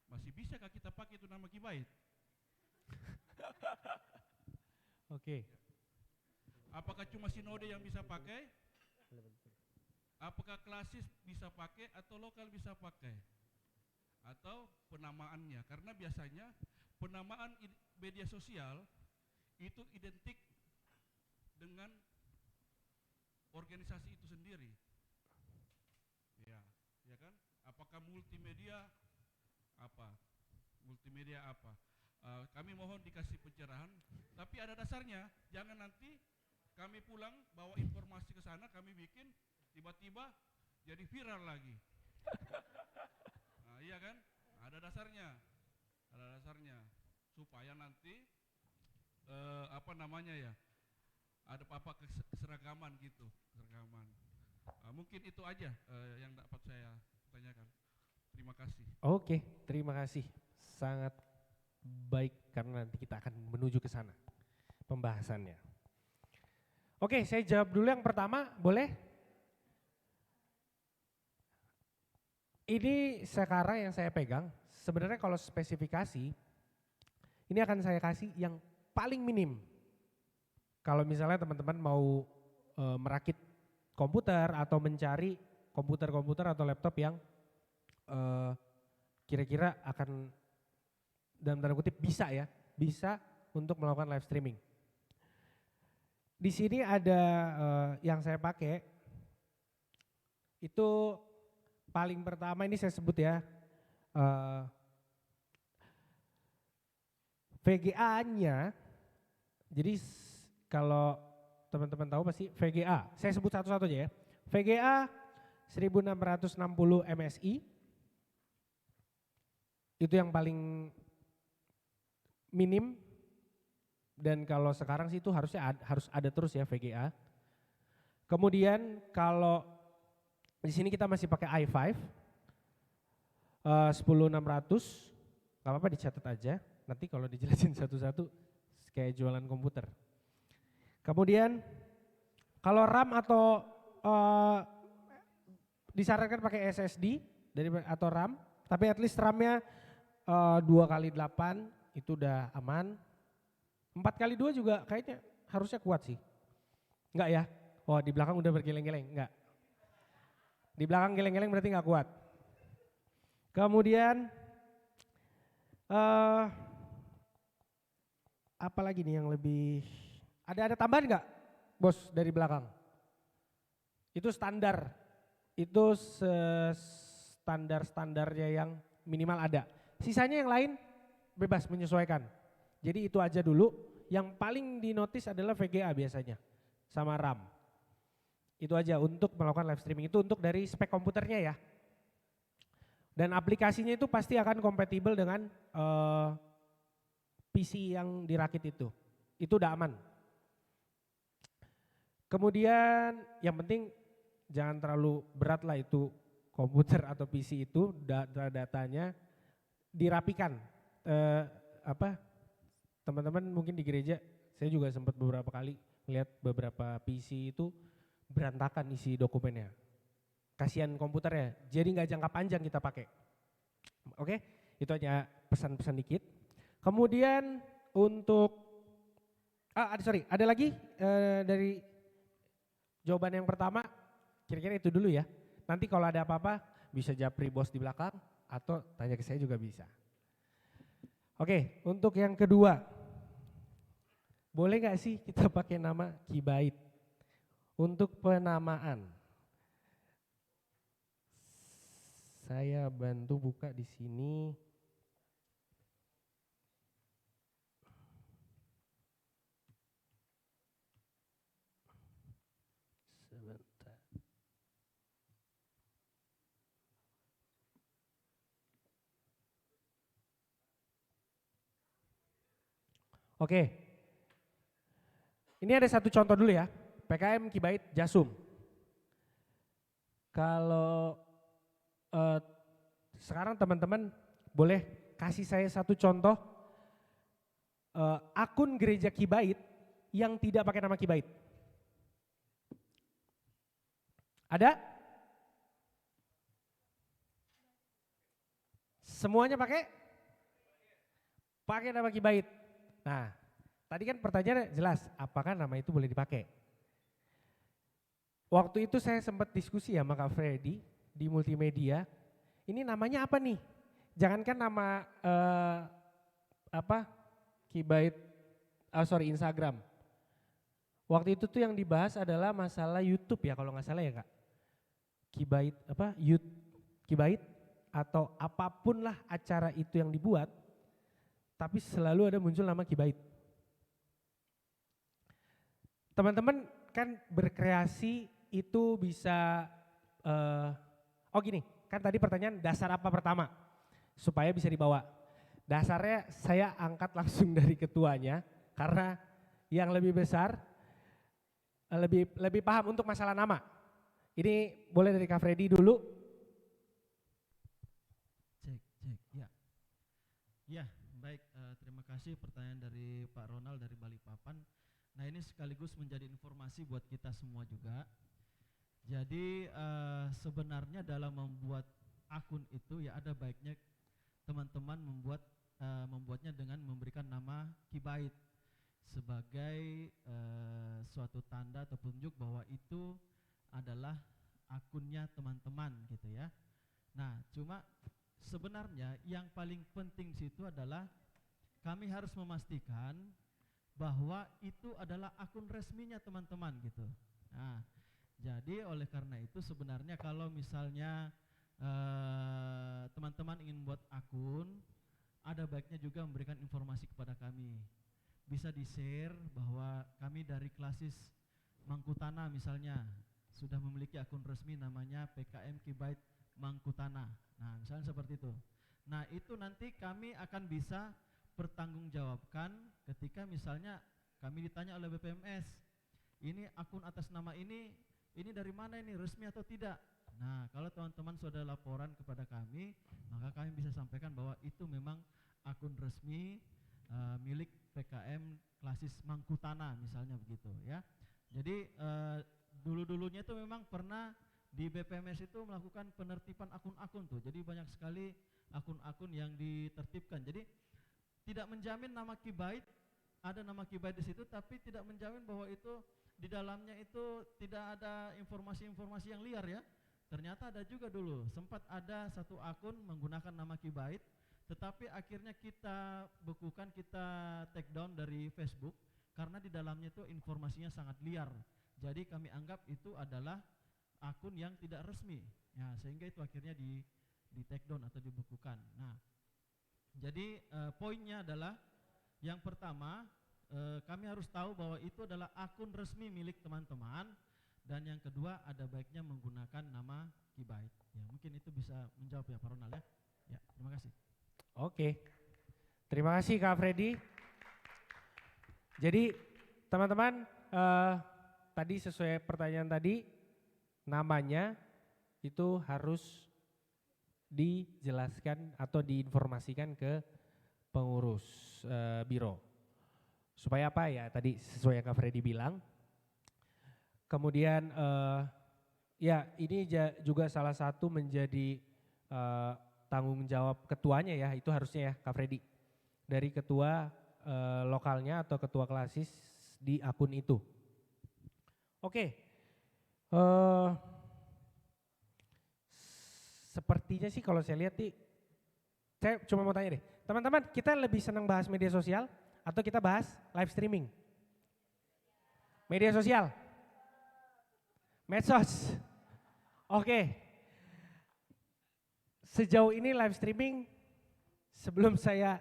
Masih bisakah kita pakai itu nama Kibait? Oke. Apakah cuma sinode yang bisa pakai? Apakah klasis bisa pakai atau lokal bisa pakai? Atau penamaannya? Karena biasanya penamaan media sosial itu identik dengan organisasi itu sendiri. Ya kan? Apakah multimedia apa? Multimedia apa? Kami mohon dikasih pencerahan, tapi ada dasarnya. Jangan nanti kami pulang bawa informasi ke sana, kami bikin tiba-tiba jadi viral lagi. Nah, iya kan? Ada dasarnya. Ada dasarnya supaya nanti ada apa keseragaman gitu, keseragaman. Mungkin itu aja yang dapat saya tanyakan. Terima kasih. Oke, terima kasih. Sangat baik karena nanti kita akan menuju ke sana pembahasannya. Oke, saya jawab dulu yang pertama, boleh? Ini sekarang yang saya pegang, sebenarnya kalau spesifikasi, ini akan saya kasih yang paling minim. Kalau misalnya teman-teman mau merakit komputer atau mencari komputer-komputer atau laptop yang kira-kira akan dalam tanda kutip bisa untuk melakukan live streaming. Di sini ada yang saya pakai, itu paling pertama ini saya sebut ya, VGA-nya, jadi kalau teman-teman tahu pasti VGA, saya sebut satu-satu aja ya. VGA 1660 MSI, itu yang paling minim, dan kalau sekarang sih itu harus ada terus ya VGA. Kemudian kalau di sini kita masih pakai i5 10600, gak apa-apa dicatat aja, nanti kalau dijelasin satu-satu kayak jualan komputer. Kemudian kalau RAM atau disarankan pakai SSD atau RAM, tapi at least RAM-nya 2x8 itu udah aman. 4x2 juga kayaknya harusnya kuat sih. Enggak ya? Oh, di belakang udah bergeleng-geleng, enggak. Di belakang geleng-geleng berarti enggak kuat. Kemudian apa lagi nih yang lebih, ada tambahan enggak, Bos, dari belakang? Itu standar. Itu standar-standarnya yang minimal ada. Sisanya yang lain bebas menyesuaikan. Jadi itu aja dulu, yang paling dinotis adalah VGA biasanya, sama RAM. Itu aja untuk melakukan live streaming, itu untuk dari spek komputernya ya. Dan aplikasinya itu pasti akan kompatibel dengan PC yang dirakit itu. itu udah aman. Kemudian yang penting jangan terlalu berat lah itu komputer atau PC itu, datanya dirapikan. Teman-teman mungkin di gereja, saya juga sempat beberapa kali lihat beberapa PC itu berantakan isi dokumennya. Kasihan komputernya, jadi nggak jangka panjang kita pakai. Oke, itu aja pesan-pesan dikit. Kemudian untuk, ada lagi dari jawaban yang pertama, kira-kira itu dulu ya. Nanti kalau ada apa-apa bisa japri bos di belakang atau tanya ke saya juga bisa. Oke, untuk yang kedua, boleh nggak sih kita pakai nama Kibait untuk penamaan? Saya bantu buka di sini. Sebentar. Oke. Ini ada satu contoh dulu ya. PKM Kibait Jasum. Kalau sekarang teman-teman boleh kasih saya satu contoh akun gereja Kibait yang tidak pakai nama Kibait. Ada? Semuanya pakai? Pakai nama Kibait. Nah, tadi kan pertanyaannya jelas, apakah nama itu boleh dipakai? Waktu itu saya sempat diskusi ya sama Kak Freddy di multimedia. Ini namanya apa nih? Jangankan nama Kibait, Instagram. Waktu itu tuh yang dibahas adalah masalah YouTube ya kalau nggak salah ya Kak. Kibait Kibait atau apapun lah acara itu yang dibuat, tapi selalu ada muncul nama Kibait. Teman-teman kan berkreasi itu bisa, gini, kan tadi pertanyaan dasar apa pertama supaya bisa dibawa. Dasarnya saya angkat langsung dari ketuanya karena yang lebih besar, lebih paham untuk masalah nama. Ini boleh dari Kak Freddy dulu. Cek, ya. Ya, baik, terima kasih pertanyaan dari Pak Ronald dari Balikpapan. Nah ini sekaligus menjadi informasi buat kita semua juga. Jadi sebenarnya dalam membuat akun itu ya ada baiknya teman-teman membuatnya dengan memberikan nama Kibait sebagai suatu tanda atau petunjuk bahwa itu adalah akunnya teman-teman gitu ya. Nah cuma sebenarnya yang paling penting situ adalah kami harus memastikan bahwa itu adalah akun resminya teman-teman gitu. Nah jadi oleh karena itu sebenarnya kalau misalnya teman-teman ingin buat akun, ada baiknya juga memberikan informasi kepada kami. Bisa di-share bahwa kami dari Klasis Mangkutana misalnya sudah memiliki akun resmi namanya PKM Kibait Mangkutana. Nah misalnya seperti itu. Nah itu nanti kami akan bisa pertanggungjawabkan ketika misalnya kami ditanya oleh BPMS, ini akun atas nama ini dari mana ini, resmi atau tidak. Nah kalau teman-teman sudah laporan kepada kami, maka kami bisa sampaikan bahwa itu memang akun resmi milik PKM Klasis Mangkutana misalnya begitu ya. Jadi dulu-dulunya itu memang pernah di BPMS itu melakukan penertiban akun-akun tuh. Jadi banyak sekali akun-akun yang ditertibkan. Jadi tidak menjamin nama Kibait, ada nama Kibait di situ, tapi tidak menjamin bahwa itu di dalamnya itu tidak ada informasi-informasi yang liar ya. Ternyata ada juga dulu, sempat ada satu akun menggunakan nama Kibait, tetapi akhirnya kita bekukan, kita take down dari Facebook karena di dalamnya itu informasinya sangat liar. Jadi kami anggap itu adalah akun yang tidak resmi. Ya, sehingga itu akhirnya di take down atau dibekukan. Nah, jadi poinnya adalah yang pertama kami harus tahu bahwa itu adalah akun resmi milik teman-teman. Dan yang kedua ada baiknya menggunakan nama Kibait. Ya, mungkin itu bisa menjawab ya Pak Ronald ya. Ya, terima kasih. Oke. Terima kasih Kak Freddy. Jadi teman-teman tadi sesuai pertanyaan tadi namanya itu harus dijelaskan atau diinformasikan ke pengurus biro. Supaya apa ya tadi sesuai yang Kak Freddy bilang. Kemudian ya ini juga salah satu menjadi tanggung jawab ketuanya ya, itu harusnya ya Kak Freddy. Dari ketua lokalnya atau ketua klasis di akun itu. Oke, sepertinya sih kalau saya lihat nih, saya cuma mau tanya deh, teman-teman kita lebih senang bahas media sosial atau kita bahas live streaming? Media sosial? Medsos? Oke, sejauh ini live streaming sebelum saya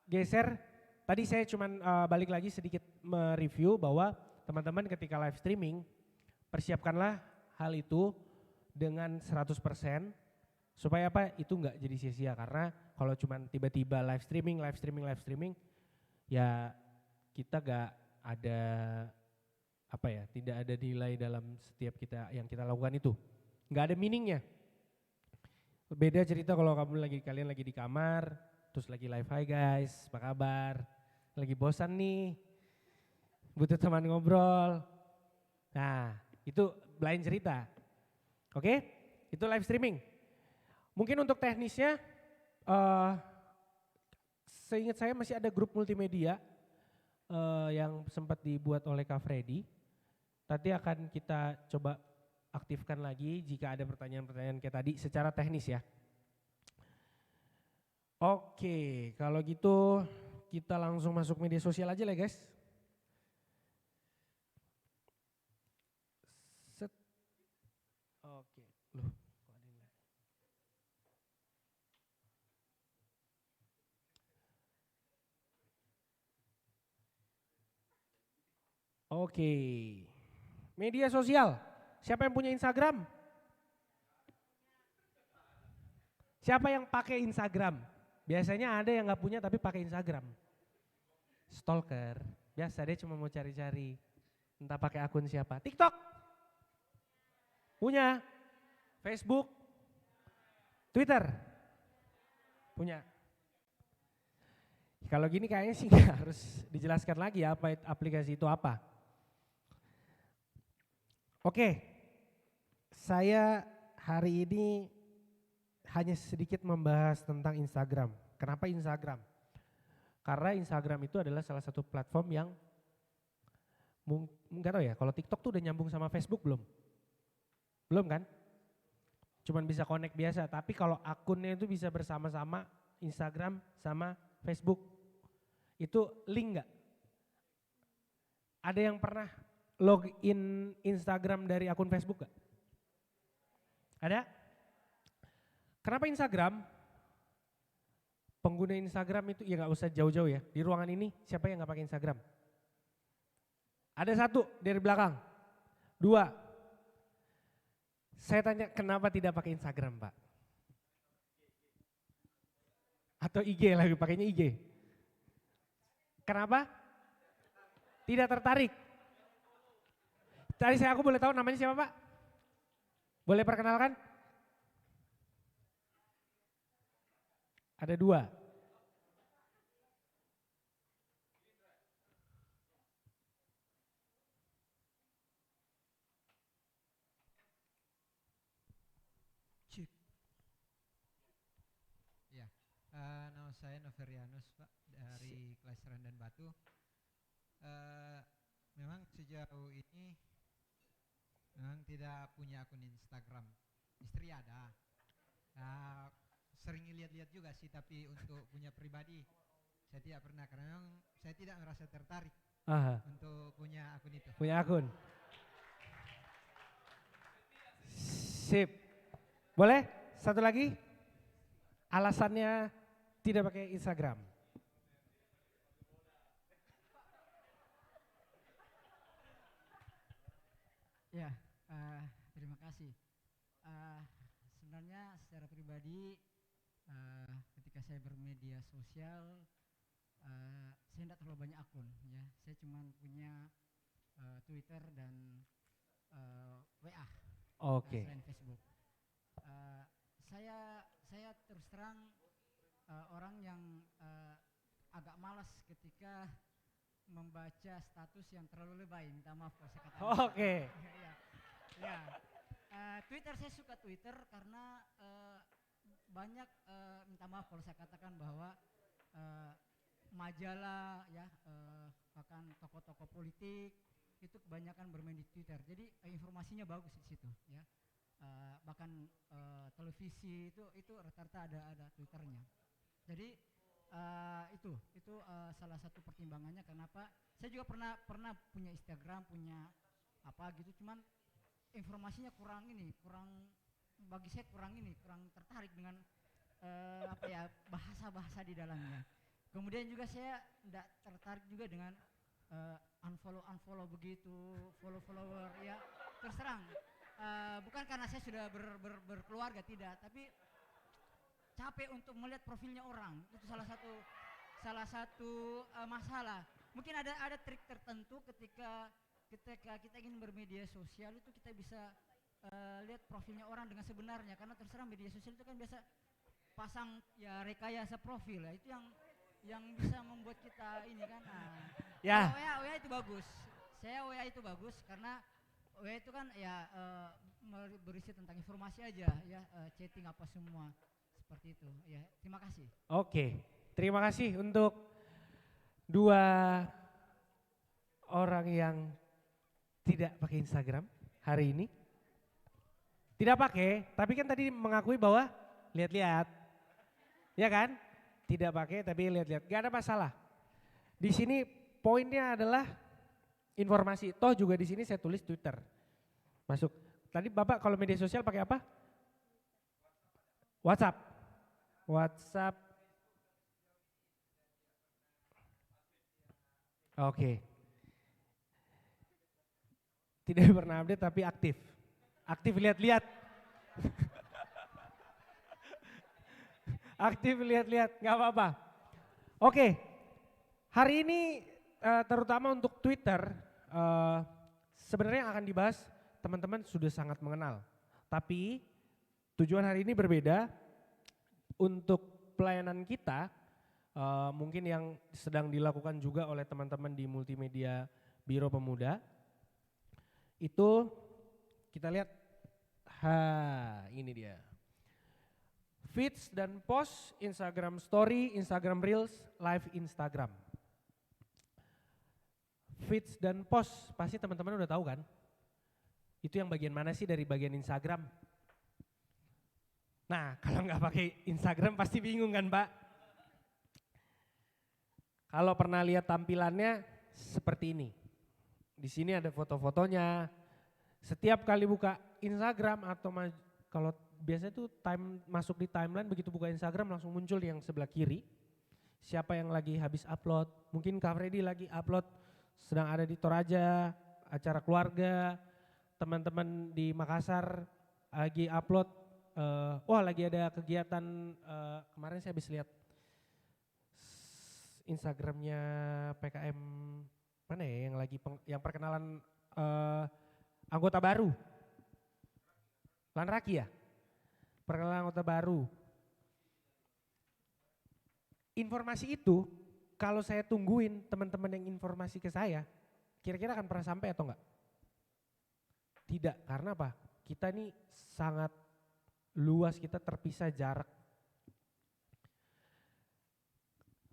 geser, tadi saya cuma balik lagi sedikit mereview bahwa teman-teman ketika live streaming persiapkanlah hal itu dengan 100% supaya apa itu enggak jadi sia-sia karena kalau cuma tiba-tiba live streaming ya kita enggak ada apa ya, tidak ada nilai dalam setiap yang kita lakukan itu. Enggak ada meaningnya. Beda cerita kalau kalian lagi di kamar, terus lagi live, hi guys, apa kabar? Lagi bosan nih, butuh teman ngobrol. Nah, itu lain cerita. Oke, itu live streaming. Mungkin untuk teknisnya, seingat saya masih ada grup multimedia yang sempat dibuat oleh Kak Freddy. Nanti akan kita coba aktifkan lagi jika ada pertanyaan-pertanyaan kayak tadi secara teknis ya. Oke, kalau gitu kita langsung masuk media sosial aja lah guys. Oke, loh kok ada yang Oke, media sosial. Siapa yang punya Instagram? Siapa yang pakai Instagram? Biasanya ada yang nggak punya tapi pakai Instagram. Stalker, biasa dia cuma mau cari-cari. Entah pakai akun siapa. TikTok? Punya. Facebook? Twitter? Punya. Kalau gini kayaknya sih nggak harus dijelaskan lagi ya apa aplikasi itu apa. Oke, saya hari ini hanya sedikit membahas tentang Instagram. Kenapa Instagram? Karena Instagram itu adalah salah satu platform yang nggak tahu ya, kalau TikTok tuh udah nyambung sama Facebook belum? Belum kan? Cuman bisa connect biasa, tapi kalau akunnya itu bisa bersama-sama Instagram sama Facebook. Itu link nggak? Ada yang pernah login Instagram dari akun Facebook gak? Ada? Kenapa Instagram? Pengguna Instagram itu ya gak usah jauh-jauh ya. Di ruangan ini siapa yang gak pakai Instagram? Ada satu dari belakang. Dua. Saya tanya kenapa tidak pakai Instagram Pak? Atau IG lagi, pakainya IG. Kenapa? Tidak tertarik. Tadi aku boleh tahu namanya siapa Pak? Boleh perkenalkan? Ada dua. Cik. Ya, nama saya Noverianus Pak dari kelas Rendan Batu. Memang sejauh ini memang tidak punya akun Instagram. Istri ada. Sering lihat-lihat juga sih, tapi untuk punya pribadi saya tidak pernah karena memang saya tidak merasa tertarik untuk punya akun itu. Punya akun. Sip. Boleh? Satu lagi? Alasannya tidak pakai Instagram. Ya, terima kasih. Sebenarnya secara pribadi ketika saya bermedia sosial saya tidak terlalu banyak akun ya. Saya cuma punya Twitter dan WA. Oke. Selain Facebook. Saya terus terang orang yang agak malas ketika membaca status yang terlalu lebay. Minta maaf kalau saya katakan. Oke. Ya. Twitter, saya suka Twitter karena banyak minta maaf kalau saya katakan bahwa majalah ya bahkan tokoh-tokoh politik itu kebanyakan bermain di Twitter. Jadi informasinya bagus di situ ya. Bahkan televisi itu rata-rata ada Twitternya. Jadi itu salah satu pertimbangannya kenapa saya juga pernah punya Instagram, punya apa gitu, cuman informasinya kurang bagi saya kurang tertarik dengan bahasa-bahasa di dalamnya. Kemudian juga saya tidak tertarik juga dengan unfollow begitu, follower ya. Terus terang bukan karena saya sudah berkeluarga, tidak, tapi capek untuk melihat profilnya orang. Itu salah satu masalah. Mungkin ada trik tertentu ketika kita ingin bermedia sosial itu kita bisa lihat profilnya orang dengan sebenarnya, karena terserah media sosial itu kan biasa pasang ya rekayasa profil ya, itu yang bisa membuat kita ini kan. Ya. WA itu bagus. Saya WA itu bagus karena WA itu kan ya berisi tentang informasi aja ya, chatting apa semua seperti itu ya. Terima kasih. Oke. Terima kasih untuk dua orang yang tidak pakai Instagram hari ini. Tidak pakai, tapi kan tadi mengakui bahwa lihat-lihat. Ya kan? Tidak pakai tapi lihat-lihat. Gak ada masalah. Di sini poinnya adalah informasi. Toh juga di sini saya tulis Twitter. Masuk. Tadi Bapak kalau media sosial pakai apa? WhatsApp. Oke. Tidak pernah update tapi aktif. Aktif lihat-lihat. Aktif lihat-lihat, nggak apa-apa. Oke, hari ini terutama untuk Twitter, sebenarnya yang akan dibahas teman-teman sudah sangat mengenal. Tapi tujuan hari ini berbeda. Untuk pelayanan kita, mungkin yang sedang dilakukan juga oleh teman-teman di Multimedia Biro Pemuda, itu kita lihat, ini dia. Feeds dan post, Instagram Story, Instagram Reels, Live Instagram. Feeds dan post, pasti teman-teman udah tahu kan? Itu yang bagian mana sih dari bagian Instagram? Nah, kalau nggak pakai Instagram pasti bingung kan, Pak? Kalau pernah lihat tampilannya seperti ini. Di sini ada foto-fotonya. Setiap kali buka Instagram atau kalau biasanya tuh masuk di timeline, begitu buka Instagram langsung muncul yang sebelah kiri. Siapa yang lagi habis upload, mungkin Kak Freddy lagi upload, sedang ada di Toraja, acara keluarga, teman-teman di Makassar lagi upload, lagi ada kegiatan, kemarin saya habis lihat Instagramnya PKM, mana ya yang lagi yang perkenalan anggota baru, Lanraki ya? Perkenalan anggota baru. Informasi itu kalau saya tungguin teman-teman yang informasi ke saya, kira-kira akan pernah sampai atau enggak? Tidak, karena apa? Kita ini sangat luas, kita terpisah jarak.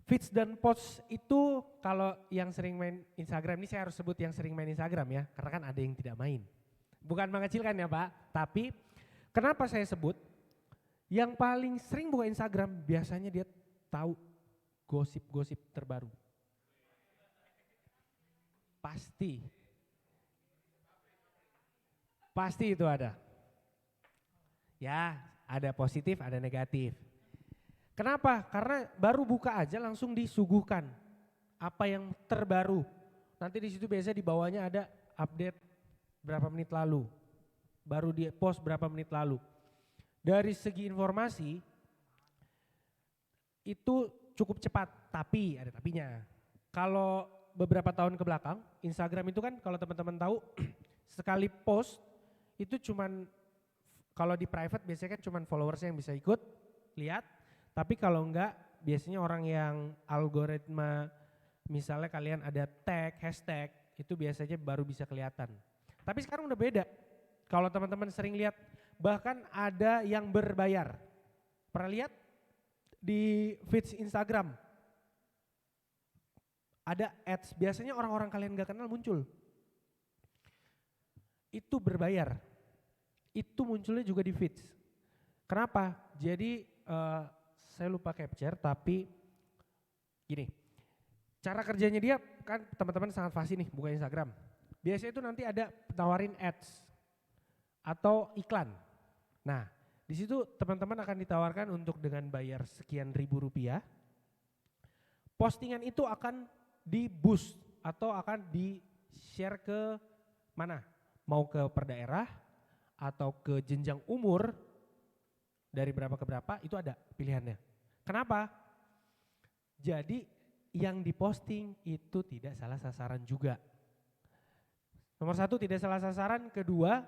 Feeds dan posts itu kalau yang sering main Instagram, ini saya harus sebut yang sering main Instagram ya, karena kan ada yang tidak main. Bukan mengecilkan ya Pak, tapi kenapa saya sebut? Yang paling sering buka Instagram biasanya dia tahu gosip-gosip terbaru. Pasti itu ada. Ya, ada positif, ada negatif. Kenapa? Karena baru buka aja langsung disuguhkan apa yang terbaru. Nanti di situ biasanya di bawahnya ada update berapa menit lalu. Baru di post berapa menit lalu. Dari segi informasi itu cukup cepat, tapi ada tapinya. Kalau beberapa tahun ke belakang, Instagram itu kan kalau teman-teman tahu sekali post itu cuman kalau di private biasanya kan cuman followersnya yang bisa ikut lihat, tapi kalau enggak biasanya orang yang algoritma misalnya kalian ada tag, hashtag itu biasanya baru bisa kelihatan. Tapi sekarang udah beda. Kalau teman-teman sering lihat bahkan ada yang berbayar. Pernah lihat di feeds Instagram? Ada ads, biasanya orang-orang kalian gak kenal muncul. Itu berbayar. Itu munculnya juga di feeds. Kenapa? Jadi saya lupa capture tapi gini. Cara kerjanya dia kan teman-teman sangat fasih nih buka Instagram. Biasanya itu nanti ada tawarin ads atau iklan. Nah, di situ teman-teman akan ditawarkan untuk dengan bayar sekian ribu rupiah. Postingan itu akan di-boost atau akan di-share ke mana? Mau ke per daerah atau ke jenjang umur dari berapa ke berapa itu ada pilihannya. Kenapa? Jadi yang diposting itu tidak salah sasaran juga. Nomor satu tidak salah sasaran, kedua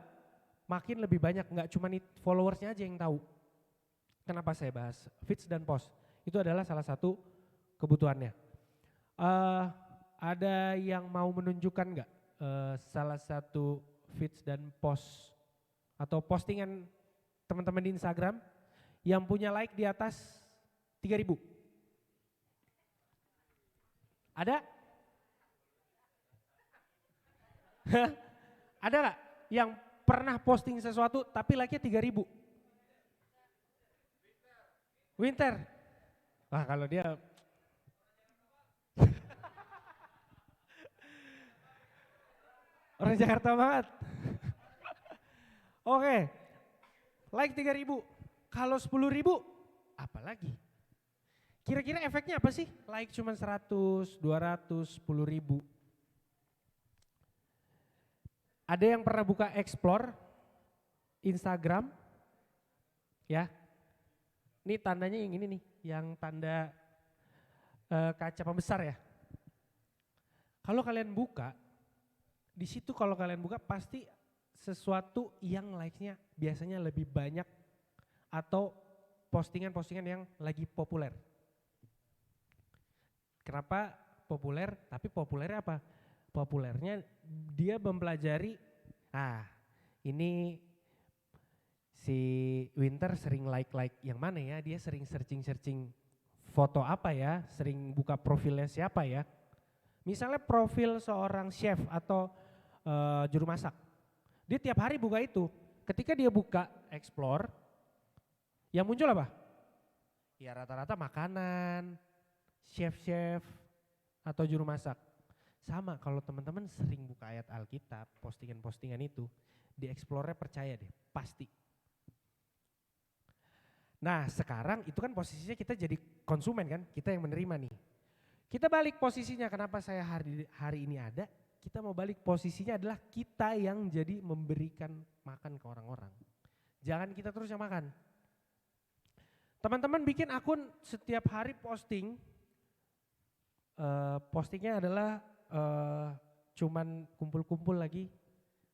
makin lebih banyak, nggak cuma followersnya aja yang tahu. Kenapa saya bahas feeds dan post? Itu adalah salah satu kebutuhannya. Ada yang mau menunjukkan nggak salah satu feeds dan post atau postingan teman-teman di Instagram yang punya like di atas 3.000? Ada? Ada nggak yang pernah posting sesuatu tapi like-nya 3.000? Winter. Wah kalau dia orang Jakarta banget. Oke, like 3.000. Kalau 10.000 apalagi? Kira-kira efeknya apa sih? Like cuma 100, 200, 10.000. Ada yang pernah buka explore Instagram? Ya. Ini tandanya yang ini nih, yang tanda kaca pembesar ya. Kalau kalian buka, di situ kalau kalian buka pasti sesuatu yang like-nya biasanya lebih banyak atau postingan-postingan yang lagi populer. Kenapa populer? Tapi populernya apa? Populernya dia mempelajari, ini si Winter sering like yang mana ya, dia sering searching foto apa ya, sering buka profilnya siapa ya. Misalnya profil seorang chef atau juru masak, dia tiap hari buka itu. Ketika dia buka explore, yang muncul apa? Ya rata-rata makanan, chef atau juru masak. Sama kalau teman-teman sering buka ayat Alkitab, postingan-postingan itu, di explore-nya percaya deh, pasti. Nah sekarang itu kan posisinya kita jadi konsumen kan, kita yang menerima nih. Kita balik posisinya, kenapa saya hari ini ada, kita mau balik posisinya adalah kita yang jadi memberikan makan ke orang-orang. Jangan kita terus yang makan. Teman-teman bikin akun setiap hari posting, postingnya adalah cuman kumpul-kumpul lagi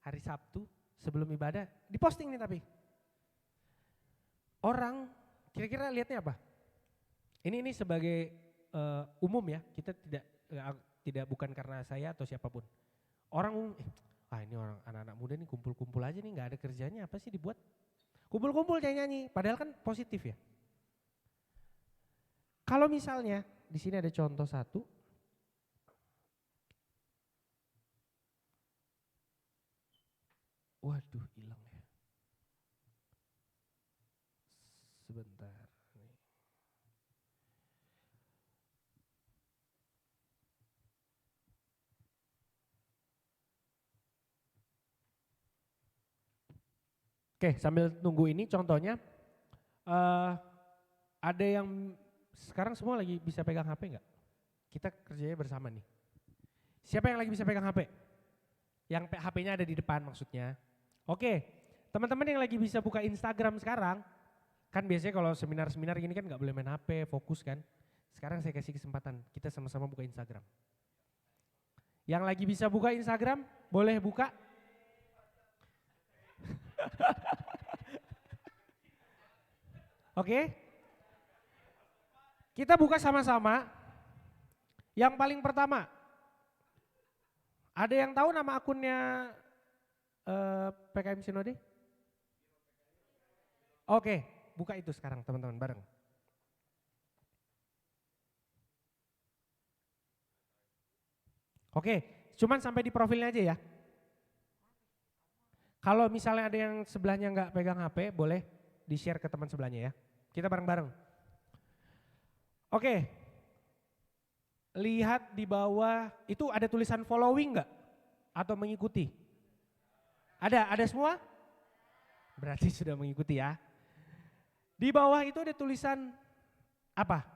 hari Sabtu sebelum ibadah, diposting nih tapi. Orang kira-kira lihatnya apa? Ini sebagai umum ya, kita tidak bukan karena saya atau siapapun. Orang umum, ini orang anak-anak muda nih kumpul-kumpul aja nih, nggak ada kerjanya, apa sih dibuat? Kumpul-kumpul nyanyi, padahal kan positif ya. Kalau misalnya di sini ada contoh satu, waduh hilang ya. Sebentar. Oke, sambil nunggu ini contohnya, ada yang sekarang semua lagi bisa pegang HP nggak? Kita kerjanya bersama nih. Siapa yang lagi bisa pegang HP? Yang HP-nya ada di depan maksudnya. Oke, teman-teman yang lagi bisa buka Instagram sekarang, kan biasanya kalau seminar-seminar gini kan nggak boleh main HP, fokus kan. Sekarang saya kasih kesempatan, kita sama-sama buka Instagram. Yang lagi bisa buka Instagram, boleh buka. Oke, kita buka sama-sama. Yang paling pertama, ada yang tahu nama akunnya PKM Sinode? Oke, buka itu sekarang teman-teman bareng. Oke, cuman sampai di profilnya aja ya. Kalau misalnya ada yang sebelahnya nggak pegang HP, boleh di-share ke teman sebelahnya ya. Kita bareng-bareng. Oke, lihat di bawah, itu ada tulisan following nggak? Atau mengikuti? Ada semua? Berarti sudah mengikuti ya. Di bawah itu ada tulisan apa?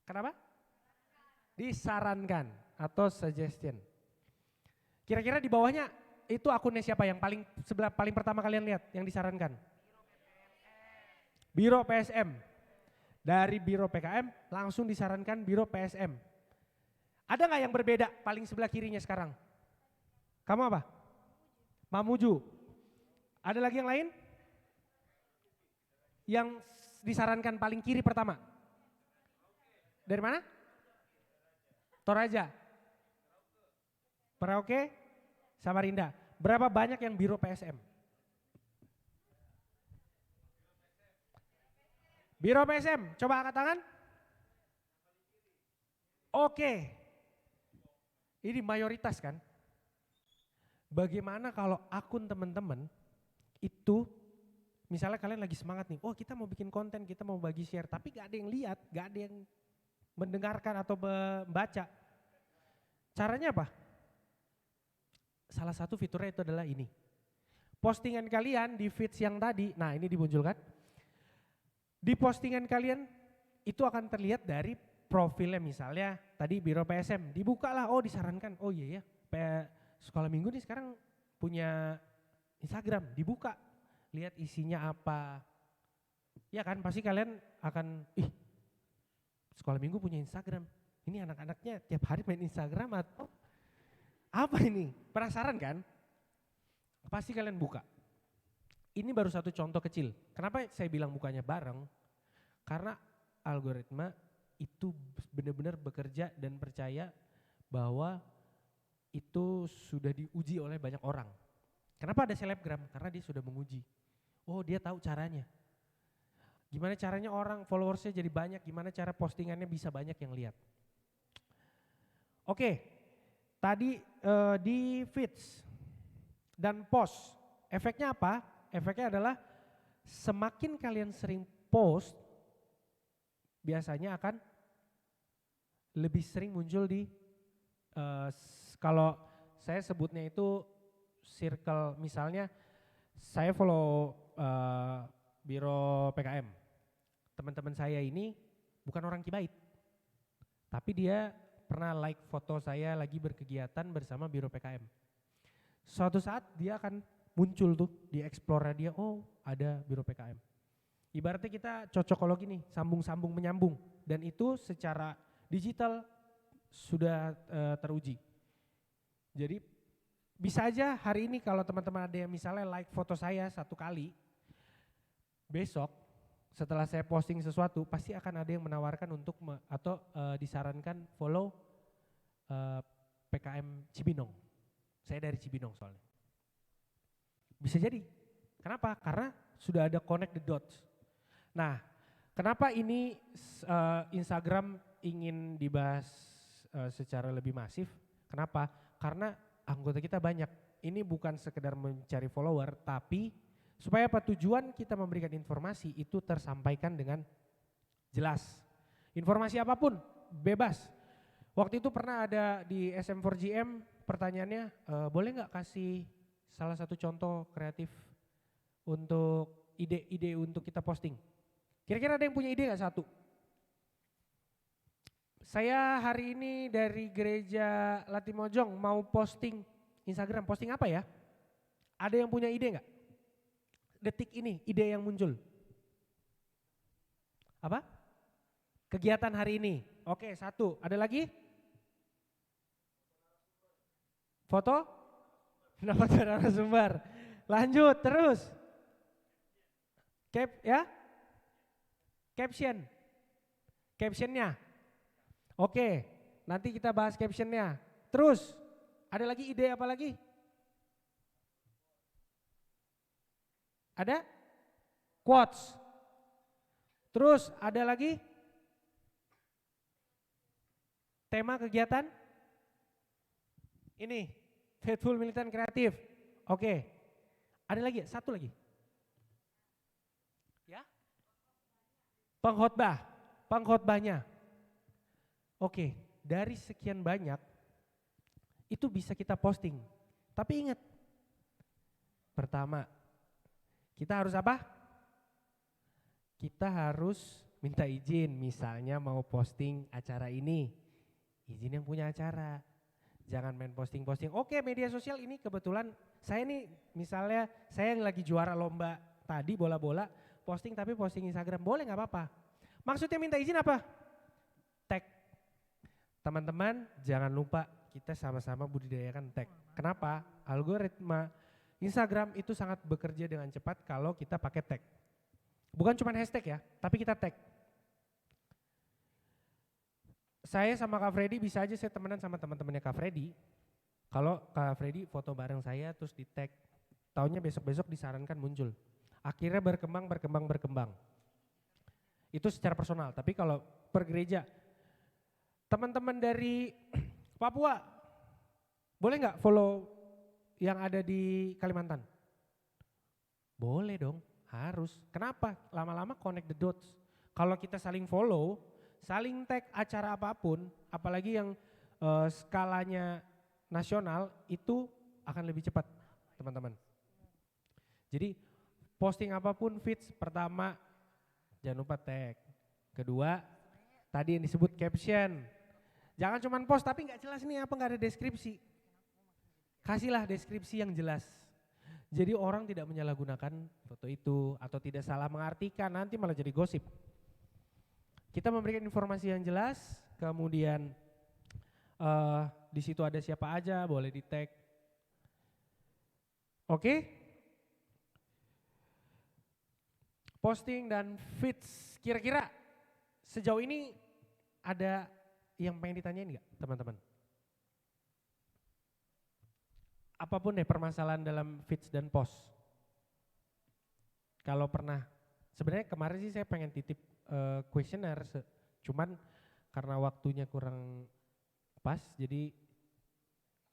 Kenapa? Disarankan atau suggestion. Kira-kira di bawahnya itu akunnya siapa yang paling pertama kalian lihat yang disarankan? Biro PSM. Dari Biro PKM langsung disarankan Biro PSM. Ada nggak yang berbeda paling sebelah kirinya sekarang? Kamu apa? Mamuju. Ada lagi yang lain? Yang disarankan paling kiri pertama? Dari mana? Toraja, Merauke, Samarinda. Berapa banyak yang Biro PSM? Biro PSM, coba angkat tangan. Oke, ini mayoritas kan? Bagaimana kalau akun teman-teman itu, misalnya kalian lagi semangat nih, oh kita mau bikin konten, kita mau bagi share, tapi gak ada yang lihat, gak ada yang mendengarkan atau membaca. Caranya apa? Salah satu fiturnya itu adalah ini. Postingan kalian di feeds yang tadi, nah ini dimunculkan. Di postingan kalian itu akan terlihat dari profilnya, misalnya tadi Biro PSM, dibukalah, oh disarankan, oh iya ya, Sekolah Minggu nih sekarang punya Instagram, dibuka, lihat isinya apa. Ya kan, pasti kalian akan, Sekolah Minggu punya Instagram, ini anak-anaknya tiap hari main Instagram atau apa ini? Penasaran kan? Pasti kalian buka. Ini baru satu contoh kecil. Kenapa saya bilang bukanya bareng? Karena algoritma itu benar-benar bekerja dan percaya bahwa itu sudah diuji oleh banyak orang. Kenapa ada selebgram? Karena dia sudah menguji. Oh, dia tahu caranya. Gimana caranya orang followersnya jadi banyak, gimana cara postingannya bisa banyak yang lihat. Oke, tadi di feeds dan post, efeknya apa? Efeknya adalah semakin kalian sering post, biasanya akan lebih sering muncul di, kalau saya sebutnya itu circle, misalnya saya follow Biro PKM. Teman-teman saya ini bukan orang Kibait, tapi dia pernah like foto saya lagi berkegiatan bersama Biro PKM. Suatu saat dia akan muncul tuh di explore dia, oh ada Biro PKM. Ibaratnya kita cocokologi nih, sambung-sambung menyambung, dan itu secara digital sudah teruji. Jadi bisa aja hari ini kalau teman-teman ada yang misalnya like foto saya satu kali, besok setelah saya posting sesuatu pasti akan ada yang menawarkan untuk atau disarankan follow PKM Cibinong. Saya dari Cibinong soalnya. Bisa jadi. Kenapa? Karena sudah ada connect the dots. Nah, kenapa ini Instagram ingin dibahas secara lebih masif? Kenapa? Karena anggota kita banyak. Ini bukan sekedar mencari follower, tapi supaya apa? Tujuan kita memberikan informasi itu tersampaikan dengan jelas. Informasi apapun, bebas. Waktu itu pernah ada di SM4GM pertanyaannya, boleh nggak kasih salah satu contoh kreatif untuk ide-ide untuk kita posting. Kira-kira ada yang punya ide nggak satu? Saya hari ini dari gereja Latimojong mau posting Instagram, posting apa ya? Ada yang punya ide nggak? Detik ini ide yang muncul. Apa? Kegiatan hari ini. Oke, 1. Ada lagi? Foto? Dapat narasumber. Lanjut terus. Caption. Captionnya. Oke, nanti kita bahas captionnya. Terus, ada lagi ide apa lagi? Ada? Quotes. Terus ada lagi? Tema kegiatan? Ini, Faithful Militant Kreatif. Oke, ada lagi? Satu lagi. Ya? Pengkhotbahnya. Oke, dari sekian banyak, itu bisa kita posting. Tapi ingat, pertama, kita harus apa? Kita harus minta izin, misalnya mau posting acara ini, izin yang punya acara. Jangan main posting-posting. Oke, media sosial ini kebetulan saya nih misalnya saya yang lagi juara lomba tadi bola-bola, posting tapi posting Instagram, boleh nggak apa-apa. Maksudnya minta izin apa? Tag. Teman-teman jangan lupa kita sama-sama budidayakan tag. Kenapa? Algoritma Instagram itu sangat bekerja dengan cepat kalau kita pakai tag. Bukan cuma hashtag ya, tapi kita tag. Saya sama Kak Freddy bisa aja saya temenan sama teman-temannya Kak Freddy. Kalau Kak Freddy foto bareng saya terus di tag, taunya besok-besok disarankan muncul. Akhirnya berkembang. Itu secara personal, tapi kalau per gereja, teman-teman dari Papua, boleh nggak follow yang ada di Kalimantan? Boleh dong, harus. Kenapa? Lama-lama connect the dots. Kalau kita saling follow, saling tag acara apapun, apalagi yang skalanya nasional, itu akan lebih cepat, teman-teman. Jadi posting apapun feeds, pertama jangan lupa tag. Kedua, tadi yang disebut caption. Jangan cuma post tapi nggak jelas nih apa, nggak ada deskripsi. Kasihlah deskripsi yang jelas. Jadi orang tidak menyalahgunakan foto itu atau tidak salah mengartikan, nanti malah jadi gosip. Kita memberikan informasi yang jelas, kemudian di situ ada siapa aja, boleh di tag. Oke? Posting dan feeds, kira-kira sejauh ini ada yang pengen ditanyain nggak teman-teman? Apapun deh permasalahan dalam feeds dan post. Kalau pernah, sebenarnya kemarin sih saya pengen titip questionnaire, cuman karena waktunya kurang pas, jadi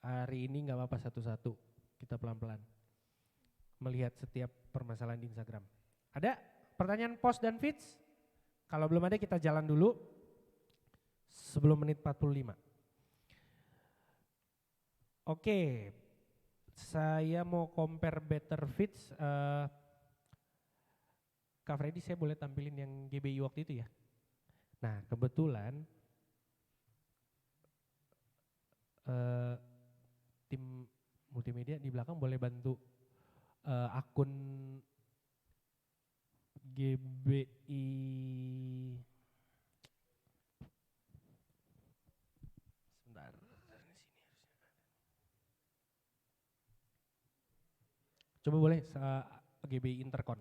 hari ini nggak apa-apa satu-satu, kita pelan-pelan melihat setiap permasalahan di Instagram. Ada pertanyaan post dan feeds? Kalau belum ada kita jalan dulu sebelum menit 45. Oke, saya mau compare better feeds. Kak Freddy, saya boleh tampilin yang GBI waktu itu ya? Nah kebetulan tim multimedia di belakang boleh bantu akun GBI. Sebentar, coba boleh GBI Intercon.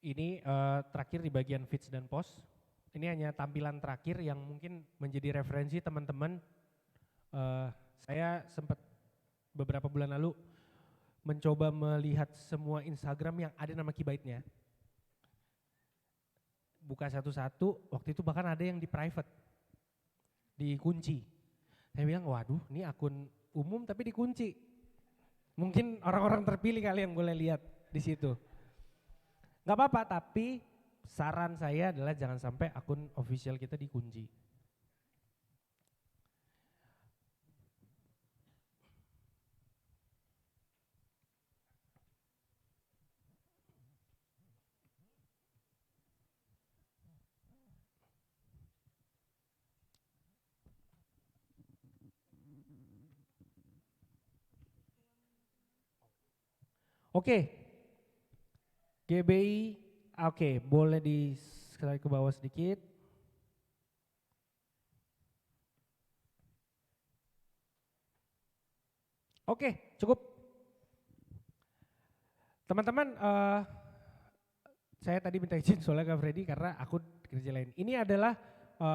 Ini terakhir di bagian feeds dan post. Ini hanya tampilan terakhir yang mungkin menjadi referensi teman-teman. Saya sempat beberapa bulan lalu mencoba melihat semua Instagram yang ada nama Kibaitnya. Buka satu-satu, waktu itu bahkan ada yang di private, dikunci. Saya bilang, waduh ini akun umum tapi dikunci. Mungkin orang-orang terpilih kali yang boleh lihat di situ. Gak apa-apa, tapi saran saya adalah jangan sampai akun official kita dikunci. Oke, GBI, oke, boleh sekali ke bawah sedikit. Oke, cukup. Teman-teman, saya tadi minta izin soalnya Kak Freddy karena aku kerja lain. Ini adalah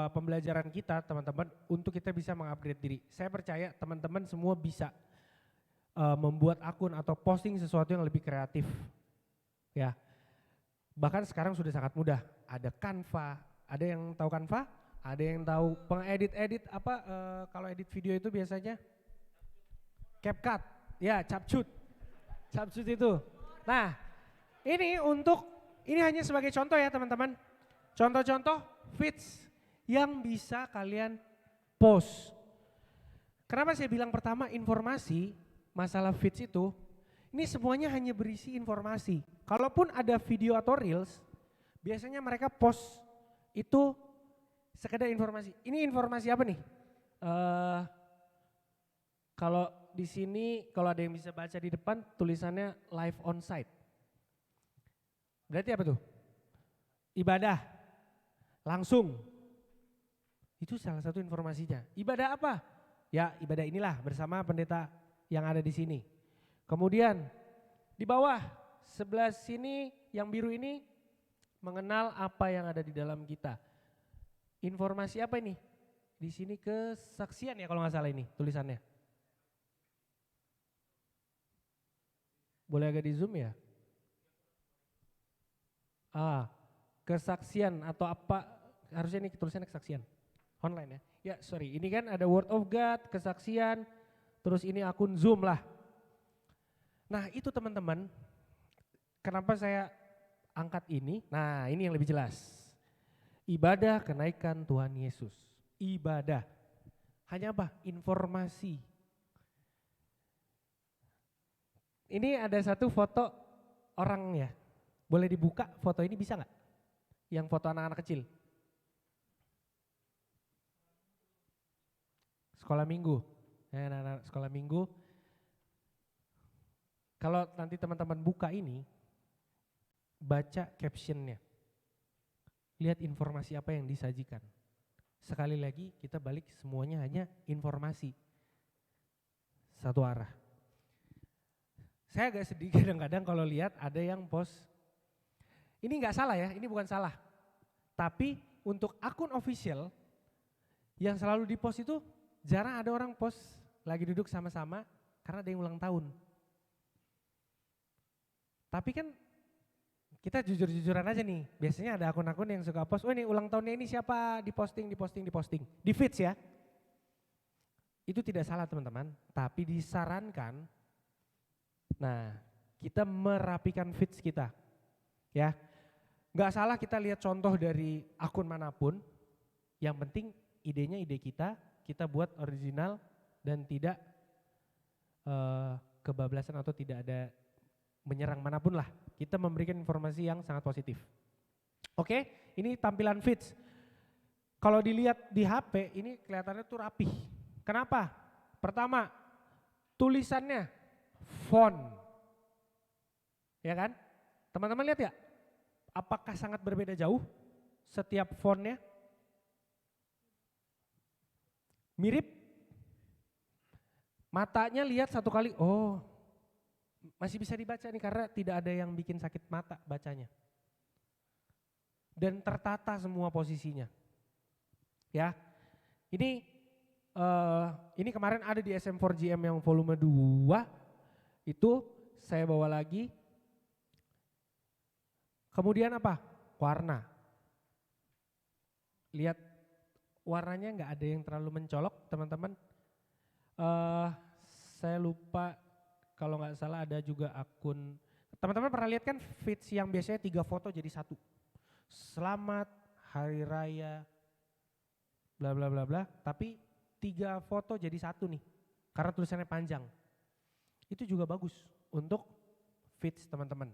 pembelajaran kita teman-teman untuk kita bisa mengupgrade diri. Saya percaya teman-teman semua bisa membuat akun atau posting sesuatu yang lebih kreatif. Ya, bahkan sekarang sudah sangat mudah. Ada Canva, ada yang tahu Canva? Ada yang tahu pengedit-edit apa kalau edit video itu biasanya? CapCut, ya Capcut itu. Nah, ini hanya sebagai contoh ya teman-teman. Contoh-contoh feeds yang bisa kalian post. Kenapa saya bilang pertama informasi, masalah feeds itu, ini semuanya hanya berisi informasi. Kalaupun ada video atau reels, biasanya mereka post itu sekedar informasi. Ini informasi apa nih? Kalau di sini, kalau ada yang bisa baca di depan, tulisannya live on site. Berarti apa tuh? Ibadah, langsung. Itu salah satu informasinya. Ibadah apa? Ya ibadah inilah bersama pendeta yang ada di sini. Kemudian di bawah sebelah sini yang biru ini mengenal apa yang ada di dalam kita. Informasi apa ini? Di sini kesaksian ya kalau nggak salah ini tulisannya. Boleh agak di zoom ya? Kesaksian atau apa, harusnya ini tulisannya kesaksian. Online ya? Ya sorry, ini kan ada word of God, kesaksian, terus ini akun Zoom lah. Nah itu teman-teman, kenapa saya angkat ini? Nah ini yang lebih jelas. Ibadah kenaikan Tuhan Yesus. Ibadah. Hanya apa? Informasi. Ini ada satu foto orang ya. Boleh dibuka foto ini bisa nggak? Yang foto anak-anak kecil. Sekolah minggu. Ya, anak-anak sekolah minggu. Kalau nanti teman-teman buka ini, baca captionnya. Lihat informasi apa yang disajikan. Sekali lagi kita balik semuanya hanya informasi. Satu arah. Saya agak sedih kadang-kadang kalau lihat ada yang post. Ini nggak salah ya, ini bukan salah. Tapi untuk akun official yang selalu dipost itu jarang ada orang post lagi duduk sama-sama karena ada yang ulang tahun. Tapi kan kita jujur-jujuran aja nih, biasanya ada akun-akun yang suka post, oh ini ulang tahunnya ini siapa, diposting. Di feeds ya. Itu tidak salah teman-teman, tapi disarankan, nah kita merapikan feeds kita. Ya, nggak salah kita lihat contoh dari akun manapun, yang penting idenya ide kita buat original dan tidak kebablasan atau tidak ada menyerang manapun lah. Kita memberikan informasi yang sangat positif. Oke, ini tampilan feeds. Kalau dilihat di HP ini kelihatannya tuh rapih. Kenapa? Pertama, tulisannya font. Ya kan? Teman-teman lihat ya? Apakah sangat berbeda jauh setiap fontnya? Mirip? Matanya lihat satu kali, oh masih bisa dibaca nih karena tidak ada yang bikin sakit mata bacanya. Dan tertata semua posisinya. Ya, ini kemarin ada di SM4GM yang volume 2, itu saya bawa lagi. Kemudian apa? Warna. Lihat warnanya nggak ada yang terlalu mencolok teman-teman. Saya lupa kalau nggak salah ada juga akun. Teman-teman pernah lihat kan feeds yang biasanya 3 foto jadi 1. Selamat Hari Raya bla bla bla bla. Tapi 3 foto jadi 1 nih. Karena tulisannya panjang. Itu juga bagus untuk feeds teman-teman.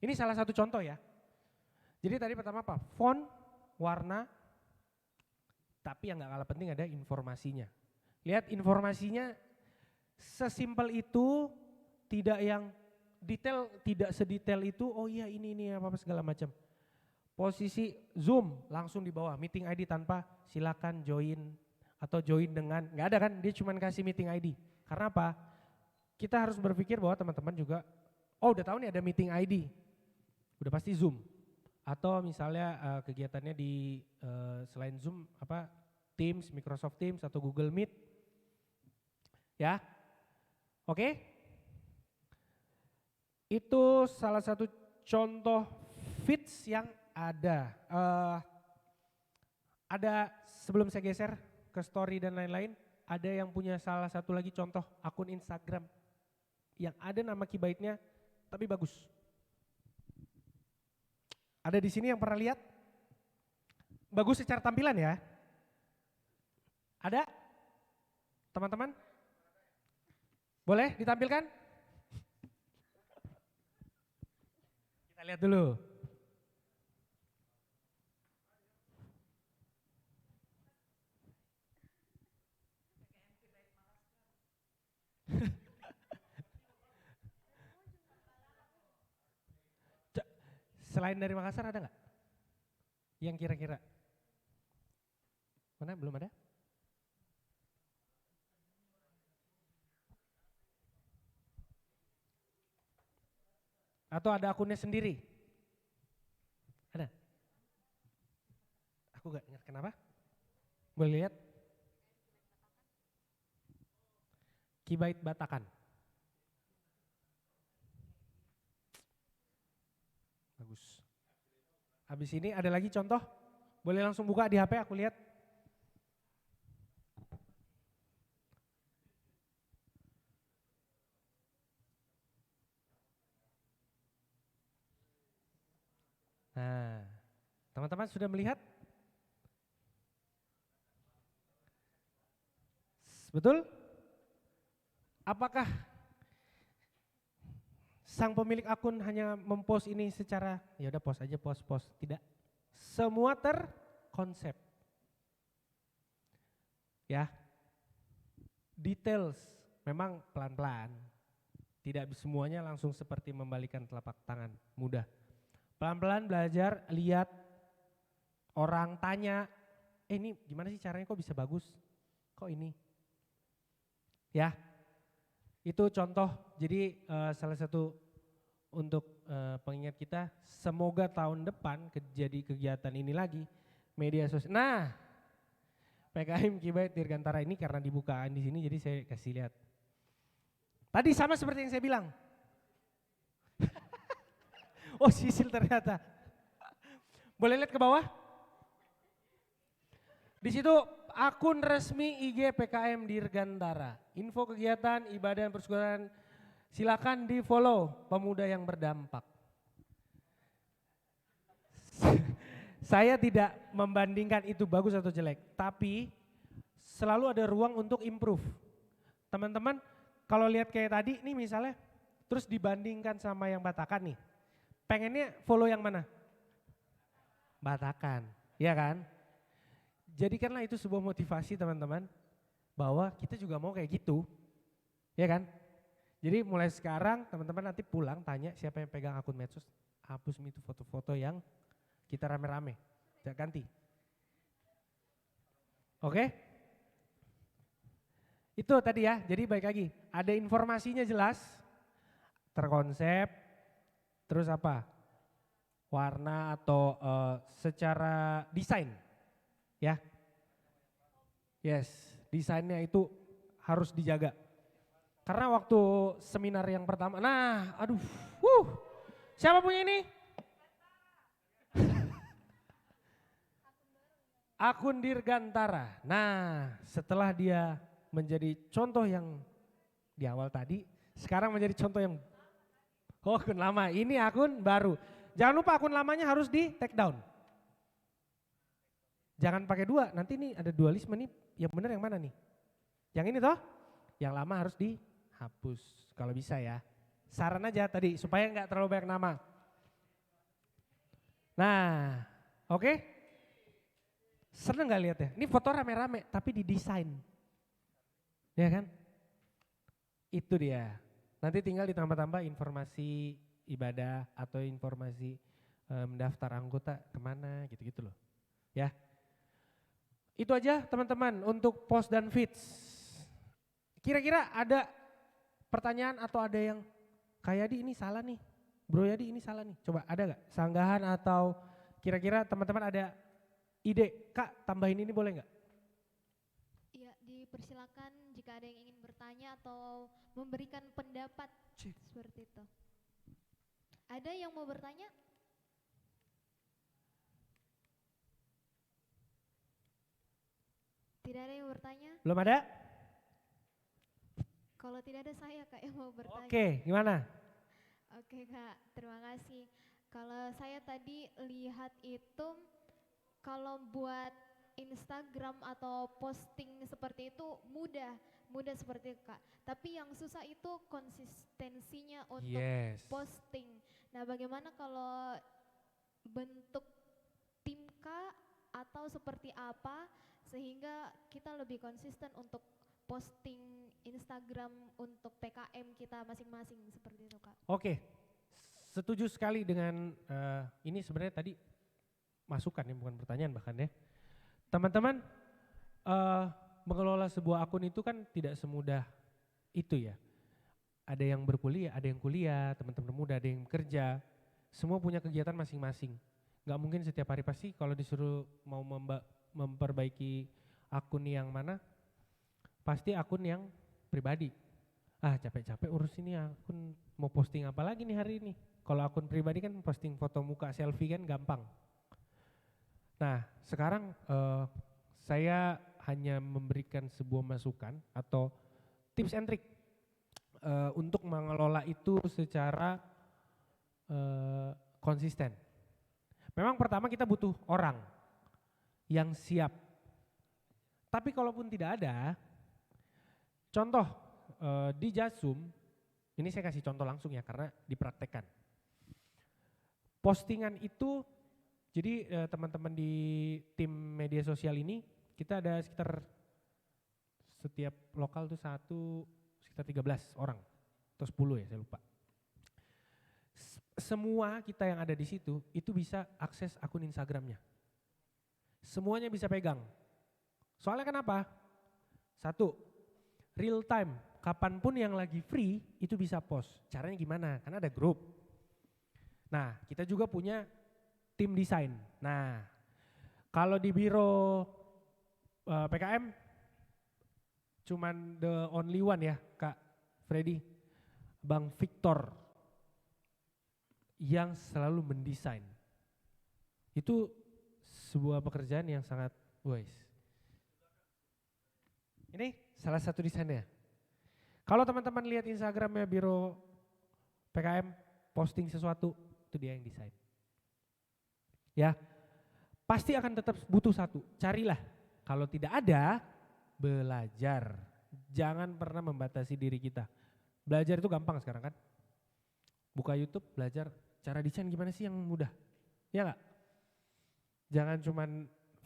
Ini salah satu contoh ya. Jadi tadi pertama apa? Font, warna, tapi yang gak kalah penting ada informasinya. Lihat informasinya sesimpel itu, tidak yang detail tidak sedetail itu, oh iya ini apa segala macam. Posisi Zoom langsung di bawah, meeting ID tanpa silakan join atau join dengan, nggak ada kan, dia cuma kasih meeting ID. Karena apa? Kita harus berpikir bahwa teman-teman juga, oh udah tahu nih ada meeting ID, udah pasti Zoom. Atau misalnya kegiatannya di selain Zoom, apa Teams, Microsoft Teams atau Google Meet. Ya, oke? Itu salah satu contoh feeds yang ada. Ada sebelum saya geser ke story dan lain-lain, ada yang punya salah satu lagi contoh akun Instagram yang ada nama Kibaitnya tapi bagus. Ada di sini yang pernah lihat? Bagus secara tampilan ya. Ada? Teman-teman? Boleh ditampilkan? Kita lihat dulu. Selain dari Makassar ada nggak? Yang kira-kira? Mana belum ada? Atau ada akunnya sendiri? Ada? Aku gak ingat kenapa? Boleh lihat? Kibait Batakan. Bagus. Habis ini ada lagi contoh? Boleh langsung buka di HP aku lihat. Nah, teman-teman sudah melihat? Betul? Apakah sang pemilik akun hanya mempost ini secara ya udah post aja post. Tidak. Semua terkonsep. Ya. Details memang pelan-pelan. Tidak semuanya langsung seperti membalikan telapak tangan, mudah. Pelan-pelan belajar, lihat orang tanya, ini gimana sih caranya kok bisa bagus? Kok ini? Ya. Itu contoh. Jadi salah satu untuk pengingat kita, semoga tahun depan jadi kegiatan ini lagi media sosial. Nah, PKM Kibait Dirgantara ini karena dibukaan di sini, jadi saya kasih lihat. Tadi sama seperti yang saya bilang. Oh, sisil ternyata. Boleh lihat ke bawah? Di situ akun resmi IG PKM Dirgantara. Info kegiatan, ibadah dan persekutuan. Silakan di follow pemuda yang berdampak. Saya tidak membandingkan itu bagus atau jelek, tapi selalu ada ruang untuk improve. Teman-teman kalau lihat kayak tadi nih misalnya, terus dibandingkan sama yang Batakan nih, pengennya follow yang mana? Batakan, ya kan? Jadikanlah itu sebuah motivasi teman-teman, bahwa kita juga mau kayak gitu, ya kan? Jadi mulai sekarang teman-teman nanti pulang tanya siapa yang pegang akun medsos, hapus itu foto-foto yang kita rame-rame, tidak ganti. Oke? Itu tadi ya, jadi baik lagi, ada informasinya jelas, terkonsep, terus apa? Warna atau secara desain, ya. Yes, desainnya itu harus dijaga. Karena waktu seminar yang pertama, nah aduh, siapa punya ini? Akun Dirgantara. Nah setelah dia menjadi contoh yang di awal tadi, sekarang menjadi contoh yang, akun lama, ini akun baru. Jangan lupa akun lamanya harus di take down. Jangan pakai dua, nanti nih ada dualisme nih, yang benar yang mana nih? Yang ini toh, yang lama harus dihapus kalau bisa ya. Saran aja tadi supaya nggak terlalu banyak nama. Nah, oke. Seneng nggak lihat ya? Ini foto rame-rame tapi didesain. Ya kan? Itu dia. Nanti tinggal ditambah-tambah informasi ibadah atau informasi mendaftar anggota kemana gitu-gitu loh. Ya. Itu aja teman-teman untuk post dan feeds. Kira-kira ada pertanyaan atau ada yang Kak Yadi ini salah nih, Bro Yadi ini salah nih. Coba ada gak sanggahan atau kira-kira teman-teman ada ide, Kak tambahin ini boleh gak? Iya, dipersilakan jika ada yang ingin bertanya atau memberikan pendapat seperti itu. Ada yang mau bertanya? Tidak ada yang bertanya? Belum ada? Kalau tidak ada saya Kak yang mau bertanya. Oke, gimana? Oke Kak, terima kasih. Kalau saya tadi lihat itu, kalau buat Instagram atau posting seperti itu mudah seperti itu Kak. Tapi yang susah itu konsistensinya untuk posting. Nah bagaimana kalau bentuk tim Kak atau seperti apa sehingga kita lebih konsisten untuk posting Instagram untuk PKM kita masing-masing seperti itu Kak. Oke, setuju sekali dengan ini sebenarnya tadi masukan ya bukan pertanyaan bahkan ya. Teman-teman mengelola sebuah akun itu kan tidak semudah itu ya. Ada yang berkuliah, ada yang kuliah, teman-teman muda ada yang bekerja. Semua punya kegiatan masing-masing. Gak mungkin setiap hari pasti kalau disuruh mau memperbaiki akun yang mana, pasti akun yang pribadi. Capek-capek urus ini akun mau posting apa lagi nih hari ini. Kalau akun pribadi kan posting foto muka selfie kan gampang. Nah sekarang saya hanya memberikan sebuah masukan atau tips and trick untuk mengelola itu secara konsisten. Memang pertama kita butuh orang yang siap. Tapi kalaupun tidak ada, contoh di Jasum, ini saya kasih contoh langsung ya karena dipraktekkan. Postingan itu, jadi teman-teman di tim media sosial ini, kita ada sekitar setiap lokal tuh sekitar 13 orang atau 10 ya saya lupa. Semua kita yang ada di situ itu bisa akses akun Instagramnya. Semuanya bisa pegang. Soalnya kenapa? Satu, real time, kapanpun yang lagi free itu bisa post. Caranya gimana? Karena ada grup. Nah kita juga punya tim desain. Nah kalau di biro PKM cuman the only one ya Kak Freddy, Bang Victor yang selalu mendesain. Itu sebuah pekerjaan yang sangat wise. Ini salah satu desainnya. Kalau teman-teman lihat Instagramnya biro PKM posting sesuatu, itu dia yang desain. Ya, pasti akan tetap butuh satu. Carilah. Kalau tidak ada, belajar. Jangan pernah membatasi diri kita. Belajar itu gampang sekarang kan. Buka YouTube, belajar cara desain gimana sih yang mudah. Ya enggak? Jangan cuman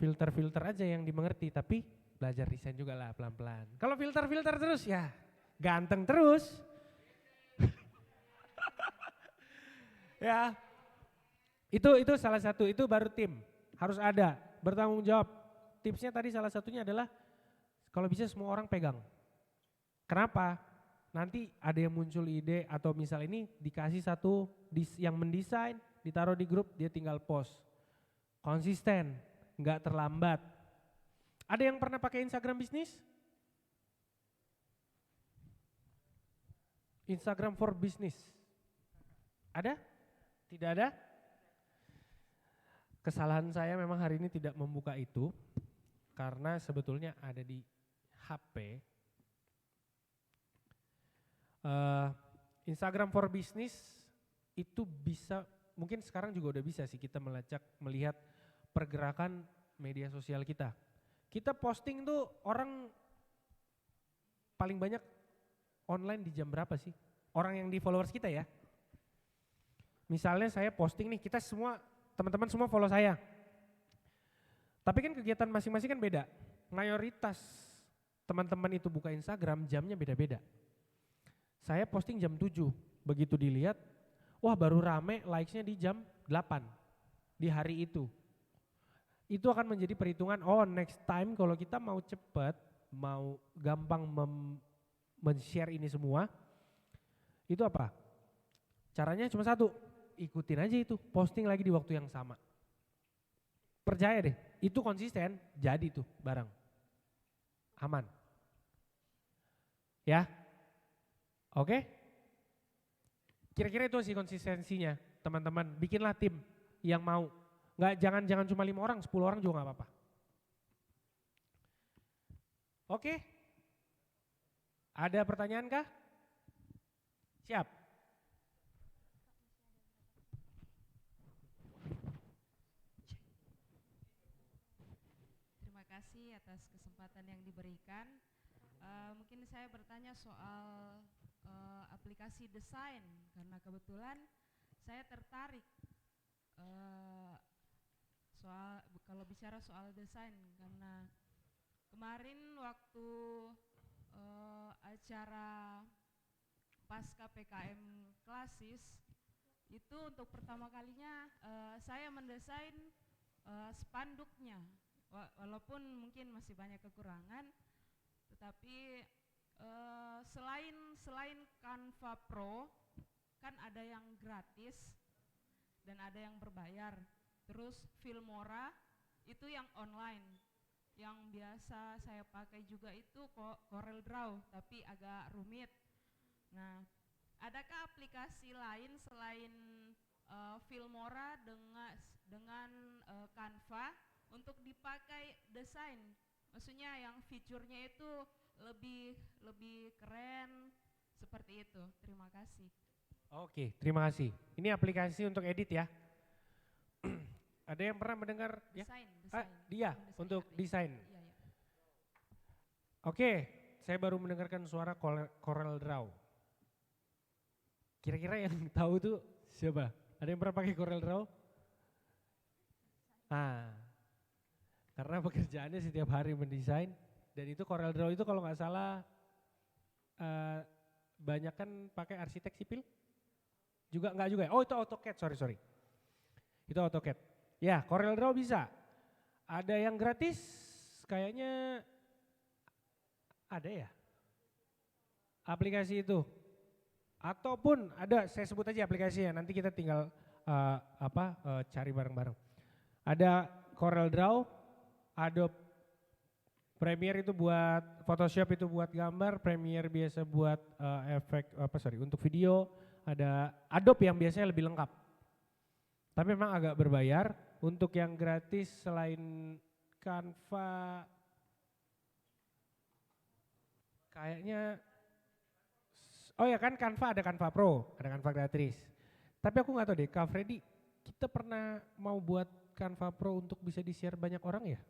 filter-filter aja yang dimengerti, tapi belajar desain juga lah pelan-pelan. Kalau filter-filter terus ya ganteng terus. Ya, itu salah satu, itu baru tim. Harus ada, bertanggung jawab. Tipsnya tadi salah satunya adalah kalau bisa semua orang pegang. Kenapa? Nanti ada yang muncul ide atau misal ini dikasih satu yang mendesain, ditaruh di grup, dia tinggal post. Konsisten, nggak terlambat. Ada yang pernah pakai Instagram bisnis? Instagram for business. Ada? Tidak ada? Kesalahan saya memang hari ini tidak membuka itu karena sebetulnya ada di HP. Instagram for business itu bisa, mungkin sekarang juga udah bisa sih kita melihat pergerakan media sosial kita. Kita posting tuh orang paling banyak online di jam berapa sih? Orang yang di followers kita ya. Misalnya saya posting nih, kita semua, teman-teman semua follow saya. Tapi kan kegiatan masing-masing kan beda. Mayoritas teman-teman itu buka Instagram jamnya beda-beda. Saya posting jam 7, begitu dilihat, wah baru rame likes-nya di jam 8 di hari itu. Itu akan menjadi perhitungan, oh next time kalau kita mau cepat, mau gampang men-share ini semua, itu apa? Caranya cuma satu, ikutin aja itu, posting lagi di waktu yang sama. Percaya deh, itu konsisten, jadi tuh barang. Aman. Ya, oke? Kira-kira itu sih konsistensinya, teman-teman. Bikinlah tim yang mau. Jangan cuma 5 orang, 10 orang juga gak apa-apa. Oke? Ada pertanyaan kah? Siap. Terima kasih atas kesempatan yang diberikan. Mungkin saya bertanya soal aplikasi desain, karena kebetulan saya tertarik kalau bicara soal desain, karena kemarin waktu acara pasca PKM Klasis itu untuk pertama kalinya saya mendesain spanduknya, walaupun mungkin masih banyak kekurangan, tetapi selain Canva Pro kan ada yang gratis dan ada yang berbayar. Terus Filmora itu yang online. Yang biasa saya pakai juga itu Corel Draw, tapi agak rumit. Nah, adakah aplikasi lain selain Filmora dengan Canva untuk dipakai desain? Maksudnya yang fiturnya itu lebih keren seperti itu. Terima kasih. Oke, terima kasih. Ini aplikasi untuk edit ya. Ada yang pernah mendengar ya? Dia untuk desain. Iya. Oke, saya baru mendengarkan suara Corel Draw. Kira-kira yang tahu tuh siapa? Ada yang pernah pakai Corel Draw? Karena pekerjaannya setiap hari mendesain, dan itu Corel Draw itu kalau nggak salah banyak kan pakai arsitek sipil? Juga nggak juga ya? Oh itu AutoCAD, sorry. Itu AutoCAD. Ya, Corel Draw bisa. Ada yang gratis, kayaknya ada ya aplikasi itu. Ataupun ada, saya sebut aja aplikasinya, nanti kita tinggal cari bareng-bareng. Ada Corel Draw, Adobe Premiere itu buat Photoshop, itu buat gambar, Premiere biasa buat untuk video, ada Adobe yang biasanya lebih lengkap. Tapi memang agak berbayar. Untuk yang gratis selain Canva, kayaknya, oh ya kan Canva, ada Canva Pro, ada Canva gratis. Tapi aku nggak tahu deh, Kak Freddy, kita pernah mau buat Canva Pro untuk bisa di-share banyak orang ya?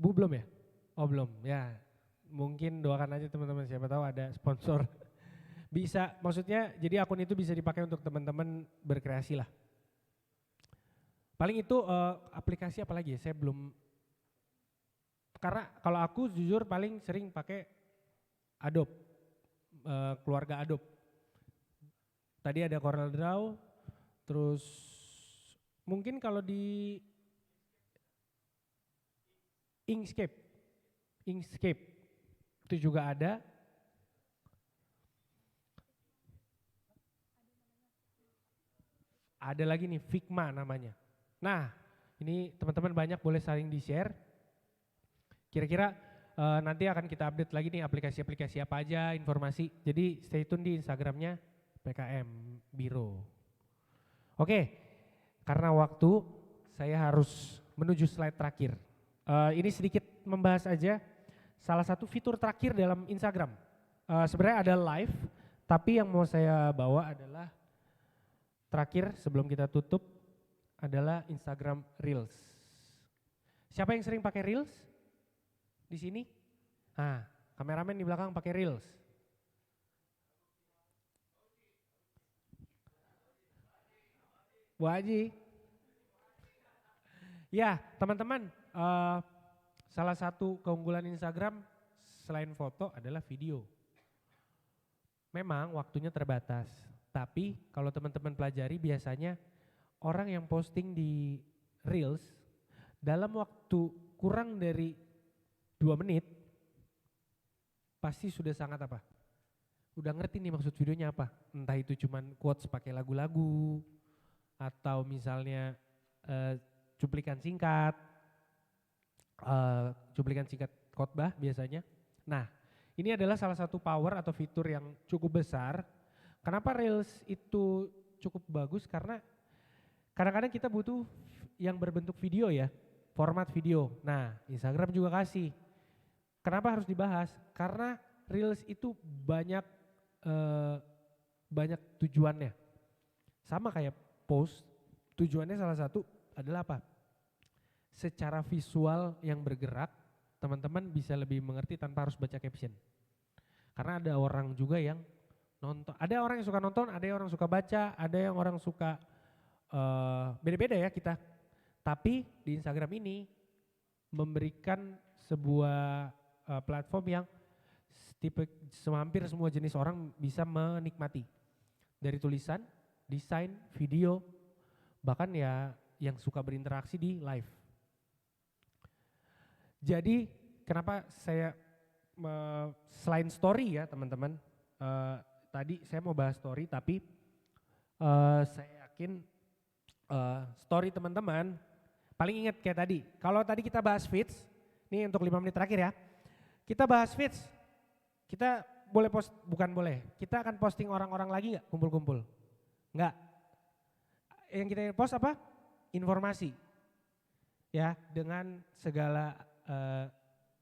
Belum ya? Oh belum, ya. Mungkin doakan aja teman-teman, siapa tahu ada sponsor. Bisa, maksudnya jadi akun itu bisa dipakai untuk teman-teman berkreasi lah. Paling itu aplikasi apa lagi ya, saya belum, karena kalau aku jujur paling sering pakai Adobe, keluarga Adobe. Tadi ada Corel Draw, terus mungkin kalau di Inkscape itu juga ada. Ada lagi nih Figma namanya. Nah, ini teman-teman banyak boleh saling di-share. Kira-kira nanti akan kita update lagi nih aplikasi-aplikasi apa aja, informasi. Jadi stay tune di Instagramnya PKM Biro. Oke, karena waktu saya harus menuju slide terakhir. Ini sedikit membahas aja salah satu fitur terakhir dalam Instagram. Sebenarnya ada live, tapi yang mau saya bawa adalah terakhir sebelum kita tutup adalah Instagram Reels. Siapa yang sering pakai Reels? Di sini? Nah, kameramen di belakang pakai Reels. Bu Haji. Ya, teman-teman, salah satu keunggulan Instagram selain foto adalah video. memang waktunya terbatas. Tapi kalau teman-teman pelajari biasanya orang yang posting di Reels dalam waktu kurang dari 2 menit pasti sudah sangat apa? Udah ngerti nih maksud videonya apa. Entah itu cuman quotes pakai lagu-lagu atau misalnya cuplikan singkat khotbah biasanya. Nah, ini adalah salah satu power atau fitur yang cukup besar. Kenapa Reels itu cukup bagus? Karena kadang-kadang kita butuh yang berbentuk video ya, format video. Nah, Instagram juga kasih. Kenapa harus dibahas? Karena Reels itu banyak tujuannya. Sama kayak post, tujuannya salah satu adalah apa? Secara visual yang bergerak, teman-teman bisa lebih mengerti tanpa harus baca caption. Karena ada orang juga yang nonton, ada orang yang suka nonton, ada yang orang suka baca, ada yang orang suka beda-beda ya kita. Tapi di Instagram ini memberikan sebuah platform yang hampir semua jenis orang bisa menikmati. Dari tulisan, desain, video, bahkan ya yang suka berinteraksi di live. Jadi kenapa saya selain story ya teman-teman, tadi saya mau bahas story tapi saya yakin story teman-teman paling ingat kayak tadi. Kalau tadi kita bahas feeds, ini untuk 5 menit terakhir ya. Kita bahas feeds, kita boleh post, bukan boleh, kita akan posting orang-orang lagi nggak kumpul-kumpul? Nggak. Yang kita post apa? Informasi. Ya, dengan segala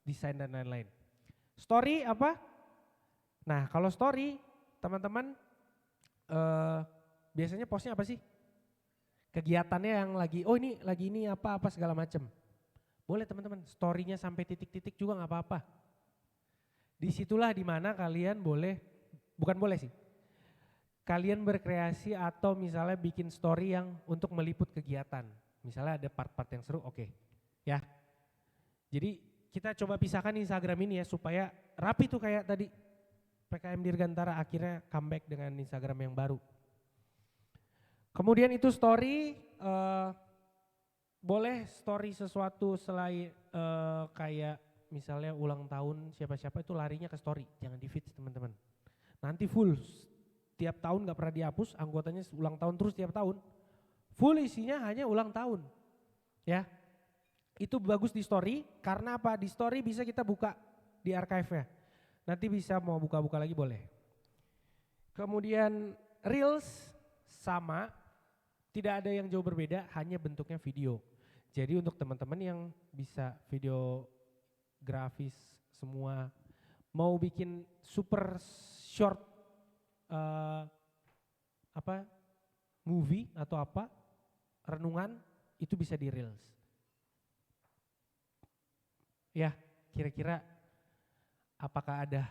desain dan lain-lain. Story apa? Nah, kalau story teman-teman biasanya postnya apa sih? Kegiatannya yang lagi, oh ini lagi ini apa-apa segala macam. Boleh teman-teman, story-nya sampai titik-titik juga nggak apa-apa. Disitulah dimana kalian boleh, bukan boleh sih, kalian berkreasi atau misalnya bikin story yang untuk meliput kegiatan. Misalnya ada part-part yang seru, oke. Ya. Jadi kita coba pisahkan Instagram ini ya supaya rapi tuh kayak tadi. PKM Dirgantara akhirnya comeback dengan Instagram yang baru. Kemudian itu story, boleh story sesuatu selain kayak misalnya ulang tahun siapa-siapa itu larinya ke story, jangan di feed teman-teman. Nanti full, tiap tahun gak pernah dihapus, anggotanya ulang tahun terus tiap tahun. Full isinya hanya ulang tahun, ya. Itu bagus di story, karena apa? Di story bisa kita buka di archive-nya. Nanti bisa mau buka-buka lagi boleh. Kemudian Reels sama, tidak ada yang jauh berbeda, hanya bentuknya video. Jadi untuk teman-teman yang bisa video grafis semua, mau bikin super short movie atau apa, renungan, itu bisa di Reels. Ya, kira-kira apakah ada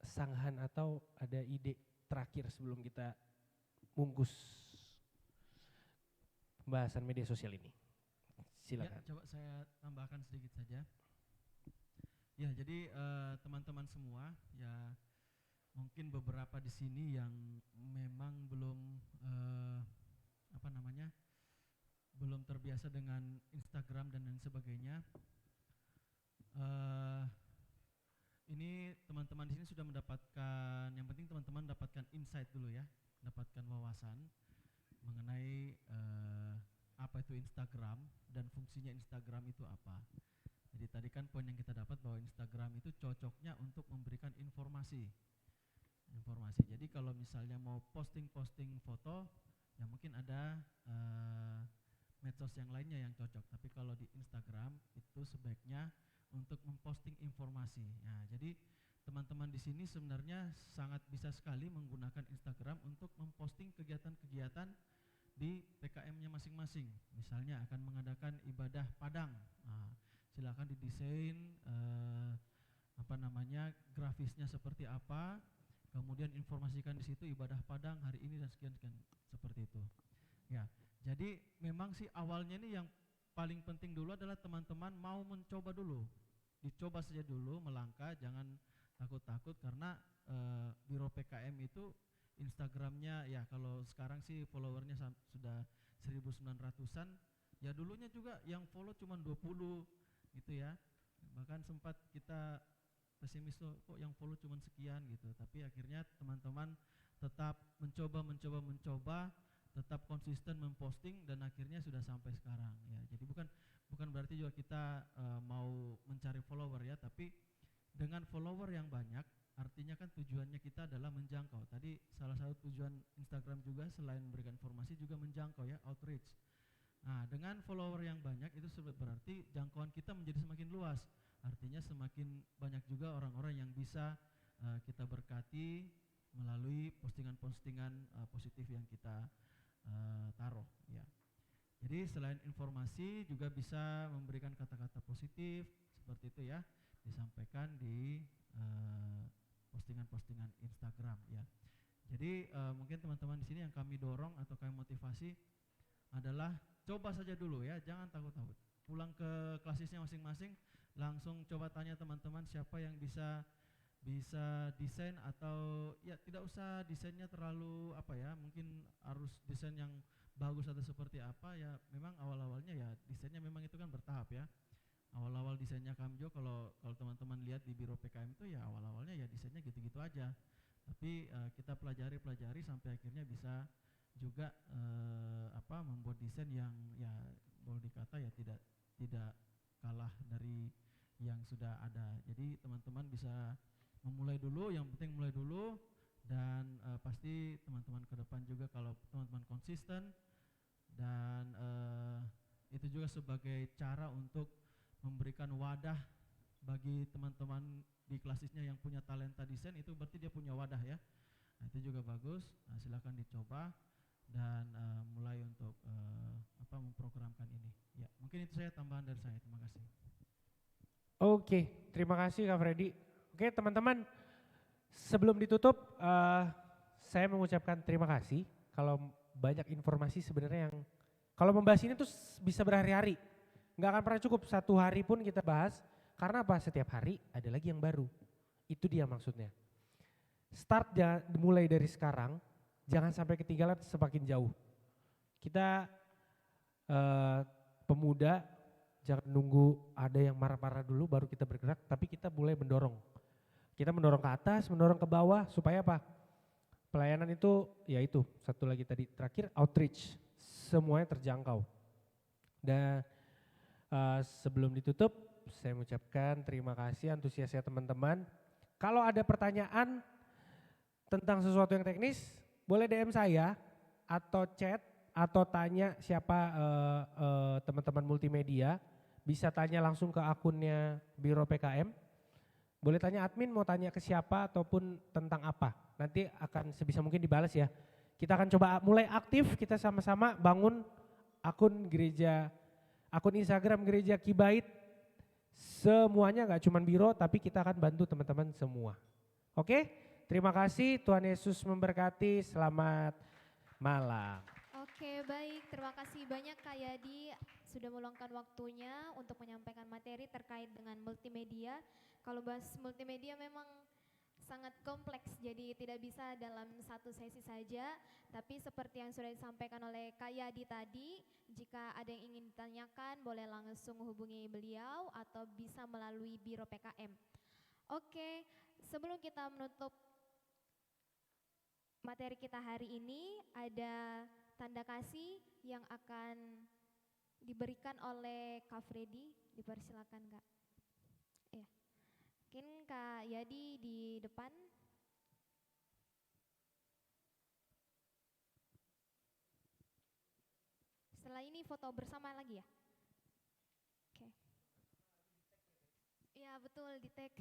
sanggahan atau ada ide terakhir sebelum kita bungkus pembahasan media sosial ini? Silakan. Ya, coba saya tambahkan sedikit saja. Ya, jadi teman-teman semua, ya mungkin beberapa di sini yang memang belum belum terbiasa dengan Instagram dan lain sebagainya. Ini teman-teman di sini sudah mendapatkan, yang penting teman-teman dapatkan insight dulu ya, dapatkan wawasan mengenai apa itu Instagram dan fungsinya Instagram itu apa. Jadi tadi kan poin yang kita dapat bahwa Instagram itu cocoknya untuk memberikan informasi. Jadi kalau misalnya mau posting foto, ya mungkin ada medsos yang lainnya yang cocok. Tapi kalau di Instagram itu sebaiknya untuk memposting informasi. Nah, jadi teman-teman di sini sebenarnya sangat bisa sekali menggunakan Instagram untuk memposting kegiatan-kegiatan di PKM-nya masing-masing. Misalnya akan mengadakan ibadah Padang. Nah, silakan didesain grafisnya seperti apa, kemudian informasikan di situ ibadah Padang hari ini dan sekian seperti itu. Ya, jadi memang sih awalnya ini yang paling penting dulu adalah teman-teman mau mencoba dulu. Dicoba saja dulu, melangkah, jangan takut karena Biro PKM itu Instagramnya ya kalau sekarang sih followernya sudah 1900-an, ya dulunya juga yang follow cuma 20 gitu ya. Bahkan sempat kita pesimis tuh kok yang follow cuma sekian gitu, tapi akhirnya teman-teman tetap mencoba, tetap konsisten memposting dan akhirnya sudah sampai sekarang ya. Jadi bukan berarti juga kita mau mencari follower ya, tapi dengan follower yang banyak artinya kan tujuannya kita adalah menjangkau. Tadi salah satu tujuan Instagram juga selain memberikan informasi juga menjangkau ya, outreach. Nah, dengan follower yang banyak itu berarti jangkauan kita menjadi semakin luas. Artinya semakin banyak juga orang-orang yang bisa kita berkati melalui postingan-postingan positif yang kita taruh ya. Jadi selain informasi juga bisa memberikan kata-kata positif seperti itu ya, disampaikan di postingan-postingan Instagram ya. Jadi mungkin teman-teman di sini yang kami dorong atau kami motivasi adalah coba saja dulu ya, jangan takut-takut. Pulang ke klasisnya masing-masing, langsung coba tanya teman-teman siapa yang bisa desain, atau ya tidak usah desainnya terlalu apa ya, mungkin harus desain yang bagus atau seperti apa ya. Memang awal-awalnya ya desainnya memang itu kan bertahap ya. Awal-awal desainnya kami juga kalau teman-teman lihat di Biro PKM itu ya awal-awalnya ya desainnya gitu-gitu aja. Tapi kita pelajari sampai akhirnya bisa juga membuat desain yang ya boleh dikata ya tidak kalah dari yang sudah ada. Jadi teman-teman bisa memulai dulu, yang penting mulai dulu, dan pasti teman-teman ke depan juga kalau teman-teman konsisten dan itu juga sebagai cara untuk memberikan wadah bagi teman-teman di klasisnya yang punya talenta desain, itu berarti dia punya wadah ya. Nah, itu juga bagus. Nah, silakan dicoba dan mulai untuk memprogramkan ini. Ya, mungkin itu saya tambahan dari saya. Terima kasih. Oke, terima kasih Kak Freddy. Oke teman-teman, sebelum ditutup saya mengucapkan terima kasih. Kalau banyak informasi sebenarnya yang kalau membahas ini tuh bisa berhari-hari. Nggak akan pernah cukup, 1 hari pun kita bahas. Karena apa? Setiap hari ada lagi yang baru. Itu dia maksudnya. Start mulai dari sekarang, jangan sampai ketinggalan semakin jauh. Kita pemuda, jangan nunggu ada yang marah-marah dulu baru kita bergerak, tapi kita mulai mendorong. Kita mendorong ke atas, mendorong ke bawah, supaya apa? Pelayanan itu, ya itu, satu lagi tadi terakhir, outreach. Semuanya terjangkau. Dan sebelum ditutup, saya mengucapkan terima kasih antusiasnya teman-teman. Kalau ada pertanyaan tentang sesuatu yang teknis, boleh DM saya atau chat atau tanya siapa teman-teman multimedia. Bisa tanya langsung ke akunnya Biro PKM. Boleh tanya admin mau tanya ke siapa ataupun tentang apa. Nanti akan sebisa mungkin dibalas ya. Kita akan coba mulai aktif, kita sama-sama bangun akun Instagram Gereja Kibait. Semuanya gak cuma biro, tapi kita akan bantu teman-teman semua. Oke, terima kasih, Tuhan Yesus memberkati, selamat malam. Oke, baik, terima kasih banyak Kak Yadi sudah meluangkan waktunya untuk menyampaikan materi terkait dengan multimedia. Kalau bahas multimedia memang sangat kompleks, jadi tidak bisa dalam satu sesi saja. Tapi seperti yang sudah disampaikan oleh Kak Yadi tadi, jika ada yang ingin ditanyakan boleh langsung hubungi beliau atau bisa melalui Biro PKM. Oke, sebelum kita menutup materi kita hari ini, ada tanda kasih yang akan diberikan oleh Kak Freddy. Dipersilakan Kak. Ya. Mungkin Kak Yadi di depan. Setelah ini foto bersama lagi ya? Oke. Iya betul, di tag.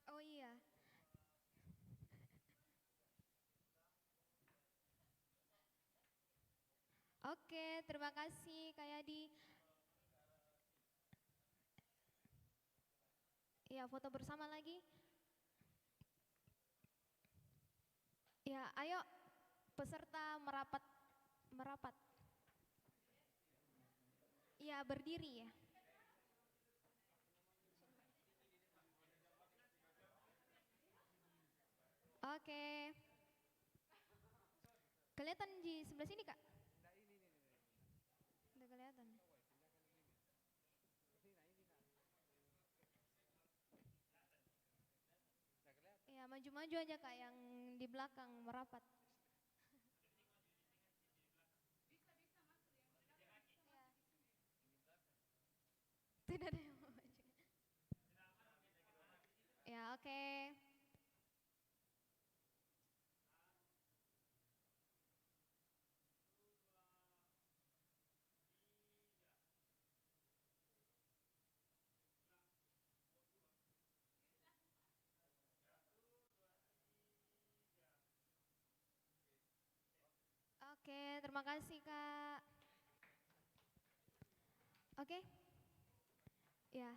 Oh iya. Oke, terima kasih Kak Yadi. Iya, foto bersama lagi. Ya, ayo peserta merapat. Merapat. Ya, berdiri ya. Oke. Kelihatan di sebelah sini, Kak? Udah kelihatan. Ya, maju-maju aja Kak yang di belakang merapat. Tidak ada yang mau maju. Ya, oke. Oke, terima kasih Kak. Oke. Ya.